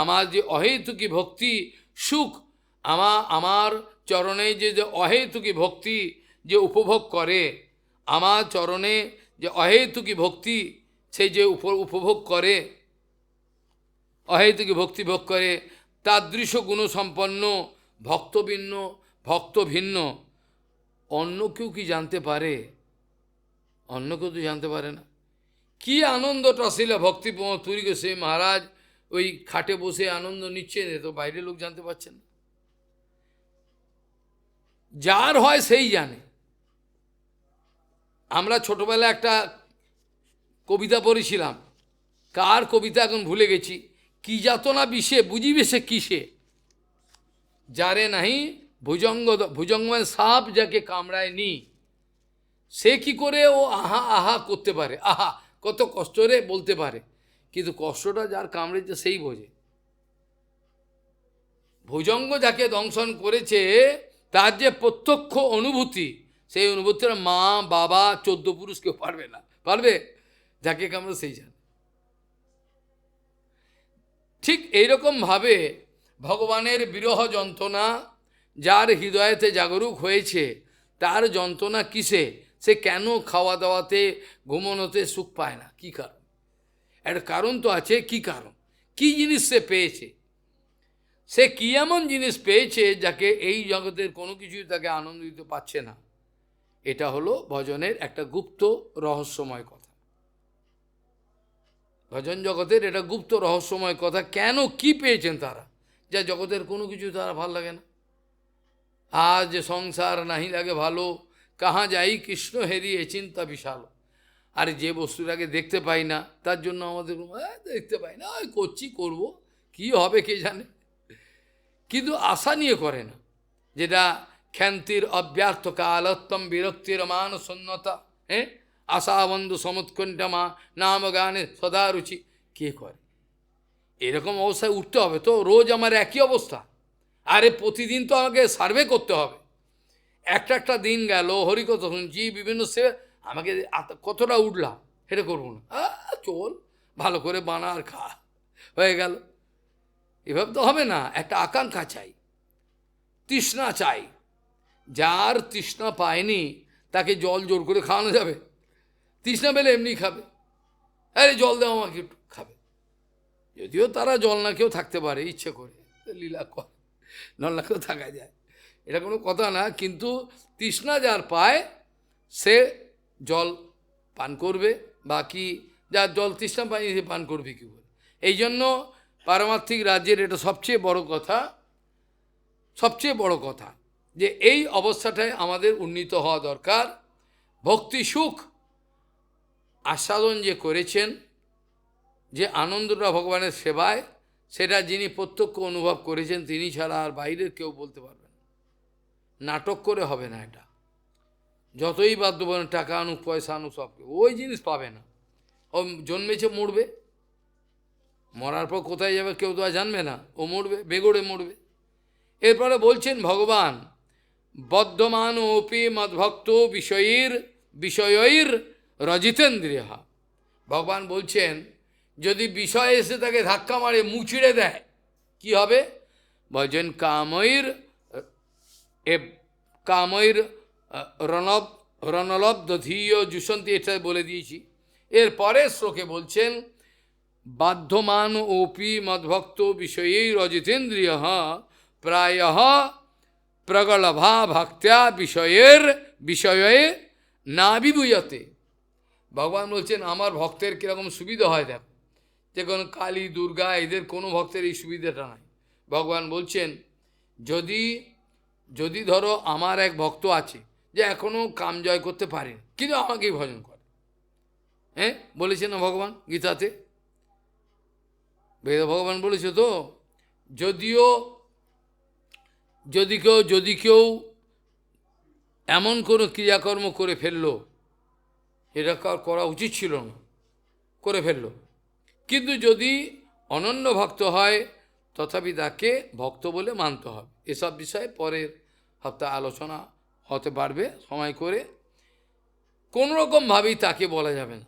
আমার যে অহেতুকী ভক্তি সুখ, আমার চরণে যে অহেতুকী ভক্তি যে উপভোগ করে, আমার চরণে যে অহেতুকী ভক্তি সেই যে উপভোগ করে, অহেতুকী ভক্তি ভোগ করে, তাদৃশ গুণসম্পন্ন ভক্ত ভিন্ন অন্য কেউ কি জানতে পারে? অন্য কেউ তো জানতে পারে না। কি আনন্দটা ছিল ভক্তিপ্রমোদ পুরী গোস্বামী মহারাজ ওই খাটে বসে আনন্দ নিচ্ছেন, এ তো বাইরের লোক জানতে পারছেন না। যার হয় সেই জানে। আমরা ছোটবেলায় একটা কবিতা পড়েছিলাম, কার কবিতা এখন ভুলে গেছি, কি যাতনা বিষে বুঝিবে সে কিসে, যারে নাহি ভুজঙ্গ সাপ যাকে কামড়ায় নি, সে কি করে ও আহা আহা করতে পারে, আহা কত কষ্ট রে বলতে পারে, কিন্তু কষ্টটা যার কামড়েছে সেই বোঝে। ভুজঙ্গ যাকে দংশন করেছে তার যে প্রত্যক্ষ অনুভূতি, সেই অনুভূতিটা মা বাবা 14 পুরুষ কেউ পারবে না, পারবে? যাকে কামড়ে সেই জানে। ঠিক এইরকমভাবে ভগবানের বিরহ যন্ত্রণা যার হৃদয়েতে জাগরুক হয়েছে, তার যন্ত্রণা কিসে? সে কেন খাওয়া দাওয়াতে ঘুমনোতে সুখ পায় না? কি কারণ? একটা কারণ তো আছে। কি কারণ? কি জিনিস সে পেয়েছে? সে কি এমন জিনিস পেয়েছে যাকে এই জগতের কোনো কিছুই তাকে আনন্দ দিতে পারছে না? এটা হলো ভজনের একটা গুপ্ত রহস্যময় কথা। ভজন জগতের এটা গুপ্ত রহস্যময় কথা। কেন কি পেয়েছেন তারা, যা জগতের কোনো কিছু তারা ভাল লাগে না? আজ সংসার নাহি লাগে ভালো, কাহা যাই কৃষ্ণ হেরিয়ে চিন্তা বিশাল। আর যে বস্তুটাকে দেখতে পাই না তার জন্য আমাদের দেখতে পাই না, ওই করছি করব, কি হবে কে জানে, কিন্তু আশা নিয়ে করে না। যেটা খ্যান্তির অব্যর্থ কালোত্তম বিরক্তির মান শূন্যতা, হ্যাঁ, আশাবন্ধু সমুৎকণ্ঠা নাম গানে সদা রুচি, কে করে? এরকম অবস্থায় উঠতে হবে তো। রোজ আমার একই অবস্থা, আরে প্রতিদিন তো আমাকে সার্ভে করতে হবে। একটা দিন গেল, হরিকথা শুনছি, বিভিন্ন সে আমাকে কতটা উঠলাম সেটা করবো না, চল ভালো করে বানা আর খা, হয়ে গেল। এভাবে তো হবে না। একটা আকাঙ্ক্ষা চাই, তৃষ্ণা চাই। যার তৃষ্ণা পায়নি তাকে জল জোর করে খাওয়ানো যাবে? তৃষ্ণা পেলে এমনি খাবে, আরে জল দেওয়া আমাকে একটু খাবে। যদিও তারা জল না কেউ থাকতে পারে ইচ্ছে করে, লীলা করে, জল না কেউ থাকা যায়, এটা কোনো কথা না। কিন্তু তৃষ্ণা যার পায় সে জল পান করবে, বাকি যার জল তৃষ্ণা পায়নি সে পান করবে কী করে? এই জন্য পারমার্থিক রাজ্যের এটা সবচেয়ে বড় কথা, সবচেয়ে বড় কথা যে এই অবস্থাটায় আমাদের উন্নীত হওয়া দরকার। ভক্তি সুখ আস্বাদন যে করেছেন, যে আনন্দটা ভগবানের সেবায়, সেটা যিনি প্রত্যক্ষ অনুভব করেছেন তিনি ছাড়া আর বাইরের কেউ বলতে পারবেন নাটক করে হবে না এটা। যতই বাধ্য বলেন টাকা আনুক পয়সা আনুক সব, ওই জিনিস পাবে না। ও জন্মেছে মরবে, মরার পর কোথায় যাবে কেউ তো আর জানবে না, ও মরবে, বেগড়ে মরবে। এরপরে বলছেন ভগবান, বদ্ধমান ওপি মদ্ভক্ত বিষয়ৈর রজিতেন্দ্রিয়। ভগবান বলছেন যদি বিষয় এসে তাকে ধাক্কা মারে, মুচিড়ে দেয়, কি হবে? বলছেন কামৈর রণলব্ধ ধীয় জুসন্তি, এটা বলে দিয়েছি। এর পরের শ্লোকে বলছেন বাধ্যমান ওপি মদ্ভক্ত বিষয়েই রজিতেন্দ্রিয় প্রায় প্রগলভা ভক্ত্যা বিষয়ে না বিভূয়তে। ভগবান বলছেন আমার ভক্তের কীরকম সুবিধা হয় দেখো, যে কোনো কালী দুর্গা এদের কোনো ভক্তের এই সুবিধাটা নাই। ভগবান বলছেন যদি ধরো আমার এক ভক্ত আছে যে এখনও কাম জয় করতে পারেন, কিন্তু আমাকেই ভজন করে, হ্যাঁ বলেছে না ভগবান গীতাতে, বেদ ভগবান বলেছে তো, যদি কেউ এমন কোনো ক্রিয়াকর্ম করে ফেললো, এটা করা উচিত ছিল না, করে ফেললো, কিন্তু যদি অনন্য ভক্ত হয় তথাপি তাকে ভক্ত বলে মানতে হবে। এসব বিষয়ে পরের হপ্তাহ আলোচনা হতে পারবে সময় করে। কোনোরকমভাবেই তাকে বলা যাবে না,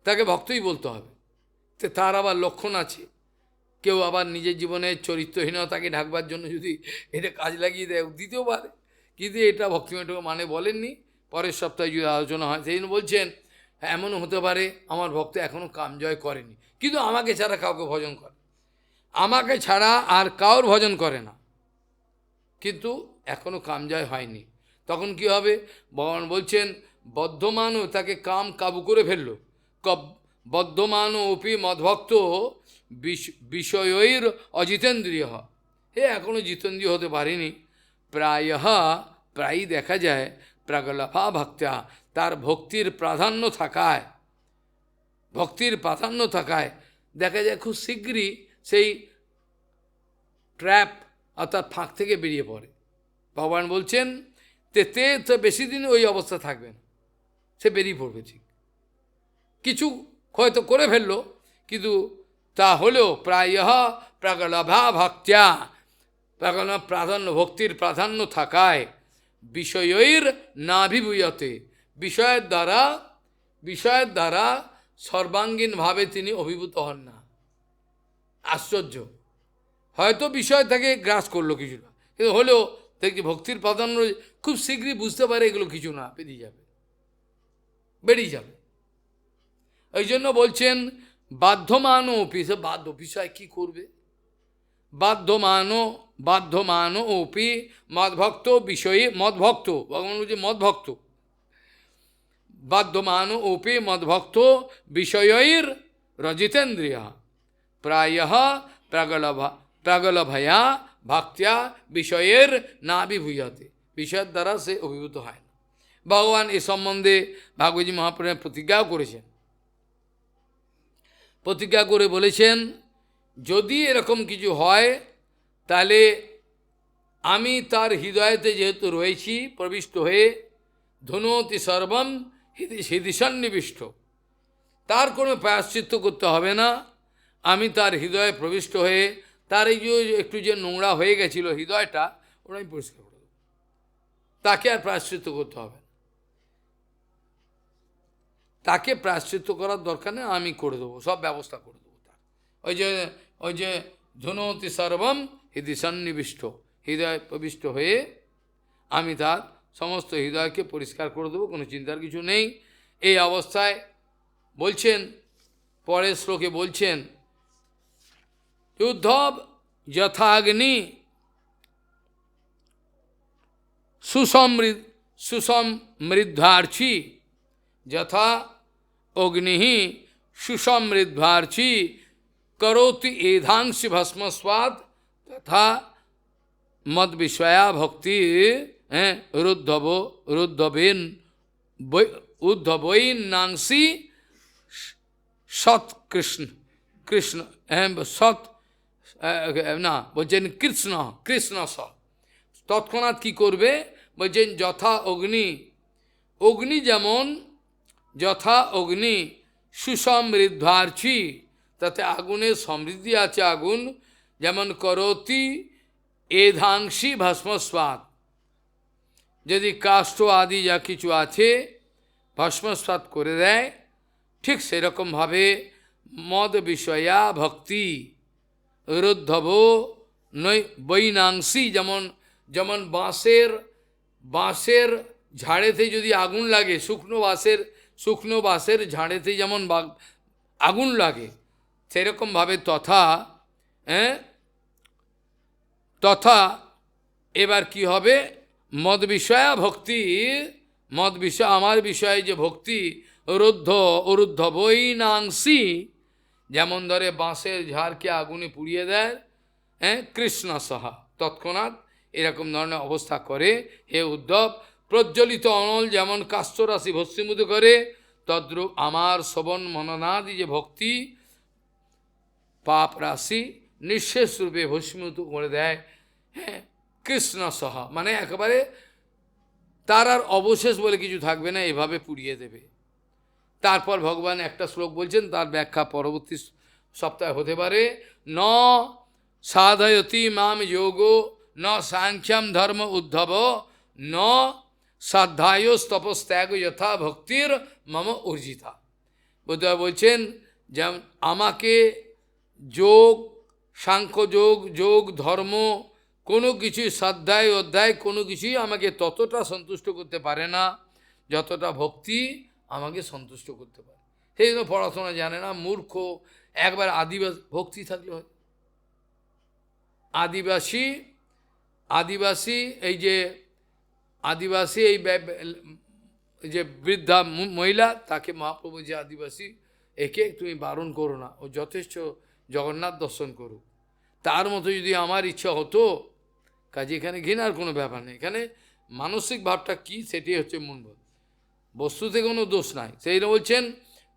তাকে ভক্তই বলতে হবে। তো তার আবার লক্ষণ আছে, কেউ আবার নিজের জীবনের চরিত্রহীনতাকে ঢাকবার জন্য যদি এটা কাজ লাগিয়ে দেয়, দিতেও পারে, কিন্তু এটা ভক্তিমেটকে মানে বলেননি। পরের সপ্তাহে যদি আলোচনা হয় সেই জন্য বলছেন এমনও হতে পারে আমার ভক্ত এখনও কামজয় করেনি, কিন্তু আমাকে ছাড়া কাউকে ভজন করে, আমাকে ছাড়া আর কাউর ভজন করে না, কিন্তু এখনও কামজয় হয়নি। তখন কি হবে? ভগবান বলছেন বদ্ধমানও, তাকে কাম কাবু করে ফেললো। বদ্ধমানও অপি মদ্ভক্ত বিষয়ৈর অজিতেন্দ্রিয়, হে এখনও জিতেন্দ্রিয় হতে পারেনি। প্রায়ই দেখা যায় প্রাগলভা ভক্তা, তার ভক্তির প্রাধান্য থাকায় দেখা যায় খুব শীঘ্রই সেই ট্র্যাপ অর্থাৎ ফাঁক থেকে বেরিয়ে পড়ে। ভগবান বলছেন তো বেশি দিন ওই অবস্থা থাকবে না, সে বেরিয়ে পড়বে। ঠিক কিছু হয়তো করে ফেললো, কিন্তু তা হলেও প্রায় প্রাগলভা ভক্ত্যা, প্রাধান্য ভক্তির প্রাধান্য থাকায় বিষয়ৈর নাভিভূয়তে, বিষয়ের দ্বারা সর্বাঙ্গীনভাবে তিনি অভিভূত হন না। আশ্চর্য, হয়তো বিষয় তাকে গ্রাস করলো কিছুটা, কিন্তু হলেও দেখি ভক্তির প্রাধান্য খুব শীঘ্রই বুঝতে পারে এগুলো কিছু না, বেরিয়ে যাবে। এই জন্য বলছেন বাধ্যমানও অপি, বাধ্য বিষয় কি করবে? বাধ্যমানও অপি মদ্ভক্ত বিষয়ে, মদ্ভক্ত ভগবান বলছে মদ্ভক্ত, বাধ্যমানও অপি মদ্ভক্ত বিষয়ৈর রজিতেন্দ্রিয় প্রায় প্রাগলভয়া ভক্ত্যা বিষয়ের না বিভূয়তে, বিষয়ের দ্বারা সে অভিভূত হয় না। ভগবান এ সম্বন্ধে ভাগবতী মহাপুরাণে প্রতিজ্ঞাও করেছেন, প্রতিজ্ঞা করে বলেছেন যদি এরকম কিছু হয় তাহলে আমি তার হৃদয়তে যেহেতু রয়েছি প্রবিষ্ট হয়ে, ধুনোতি সর্বম হৃদিসন্নিবিষ্ট, তার কোনো প্রায়শ্চিত্ত করতে হবে না, আমি তার হৃদয়ে প্রবিষ্ট হয়ে তার এই যে একটু যে নোংরা হয়ে গেছিল হৃদয়টা, ওটা আমি পরিষ্কার করে দেবো, তাকে আর প্রায়শ্চিত্ত করতে হবে না, তাকে প্রায়শ্চিত্ত করার দরকার নেই, আমি করে দেবো, সব ব্যবস্থা করে দেবো তার। ওই যে ধুনোতি সর্বম হৃদিসন্নিবিষ্ট, হৃদয় প্রবিষ্ট হয়ে আমি তার সমস্ত হৃদয়কে পরিষ্কার করে দেবো, কোনো চিন্তার কিছু নেই। এই অবস্থায় বলছেন, পরের শ্লোকে বলছেন উদ্ধব যথাগ্নি সুসমৃদ্ধার্চি, যথা অগ্নি সুসমৃদ্ধার্চি করোতি এধাংশি ভস্মস্বাদ তথা মদ বিষয়া ভক্তি উদ্ধবেন নাংসি সৎ কৃষ্ণ সৎ না বলছেন কৃষ্ণ স তৎক্ষণাৎ কি করবে? বলছেন যথা অগ্নি, অগ্নি যেমন যথা অগ্নি সুসমৃদ্ধার্চি, তাতে আগুনের সমৃদ্ধি আছে, আগুন যেমন করতি এধাংশী ভস্মস্বাদ, যদি কাষ্ঠ আদি যা কিছু আছে ভস্মস্বাদ করে দেয়, ঠিক সেরকমভাবে মদ বিষয়া ভক্তি রুদ্ধব নৈ বৈনাংশী, যেমন যেমন বাঁশের ঝাড়েতে যদি আগুন লাগে, শুকনো বাঁশের ঝাড়েতে যেমন আগুন লাগে, সেরকমভাবে তথা তথা এবার কি হবে? মদ বিষয়া ভক্তি, মদ বিষয় আমার বিষয়ে যে ভক্তি, অরুদ্ধ বৈনাংশী, যেমন ধরে বাঁশের ঝাড়কে আগুনে পুড়িয়ে দেয়, কৃষ্ণ সাহা, তৎক্ষণাৎ এরকম ধরনের অবস্থা করে। হে উদ্ধব, প্রজ্বলিত অনল যেমন কাষ্ঠরাশি ভস্মীভূত করে, তদ্রূপ আমার শ্রবণ মননাদি যে ভক্তি পাপ রাশি নিঃশেষ রূপে ভস্মীভূত করে দেয়। হ্যাঁ, কৃষ্ণ সহা মানে একেবারে তার আর অবশেষ বলে কিছু থাকবে না, এভাবে পুড়িয়ে দেবে। তারপর ভগবান একটা শ্লোক বলছেন, তার ব্যাখ্যা পরবর্তী সপ্তাহে হতে পারে। ন সাধয়তি মাম যোগো ন সাংখ্যম ধর্ম উদ্ধব ন সাধ্যায় তপস্ত্যাগ যথা ভক্তির মম অর্জিতা। বোধহয় বলছেন যেমন আমাকে যোগ, সাংখ্যযোগ, যোগ ধর্ম কোনো কিছুই, সাধ্যায় অধ্যায় কোনো কিছুই আমাকে ততটা সন্তুষ্ট করতে পারে না যতটা ভক্তি আমাকে সন্তুষ্ট করতে পারে। সেই জন্য পড়াশোনা জানে না, মূর্খ, একবার আদিবাসী ভক্তি থাকলে হয়। আদিবাসী এই যে আদিবাসী এই যে বৃদ্ধা মহিলা, তাকে মহাপ্রভু যে আদিবাসী, একে তুমি বারণ করো না, ও যথেষ্ট জগন্নাথ দর্শন করুক। তার মতো যদি আমার ইচ্ছা হতো, কাজে এখানে ঘৃণার কোনো ব্যাপার নেই, এখানে মানসিক ভাবটা কি সেটি হচ্ছে মূল। বস্তুতে কোনো দোষ নাই। সেই বলছেন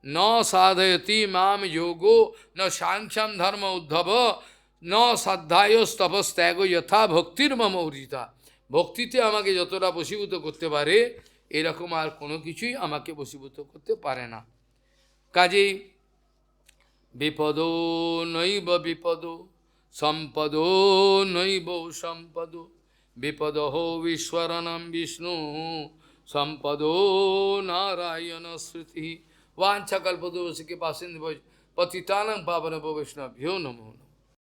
ন সাধয়তি মাম যোগো ন সাংখ্যম ধর্ম উদ্ধব ন সাধ্যায় তপস্ত্যাগ যথা ভক্তির মম অর্জিতা। ভক্তিতে আমাকে যতটা বশীভূত করতে পারে, এরকম আর কোনো কিছুই আমাকে বশীভূত করতে পারে না। কাজেই বিপদ নৈব বিপদ সম্পদ নৈব সম্পদ, বিপদ ঈশ্বরণম বিষ্ণু সম্পদ নারায়ণ স্মৃতি। वांछा कल्पतरुश्च कृपा सिंधु पतितानां पावनेभ्यो वैष्णवेभ्यो नमो नमः।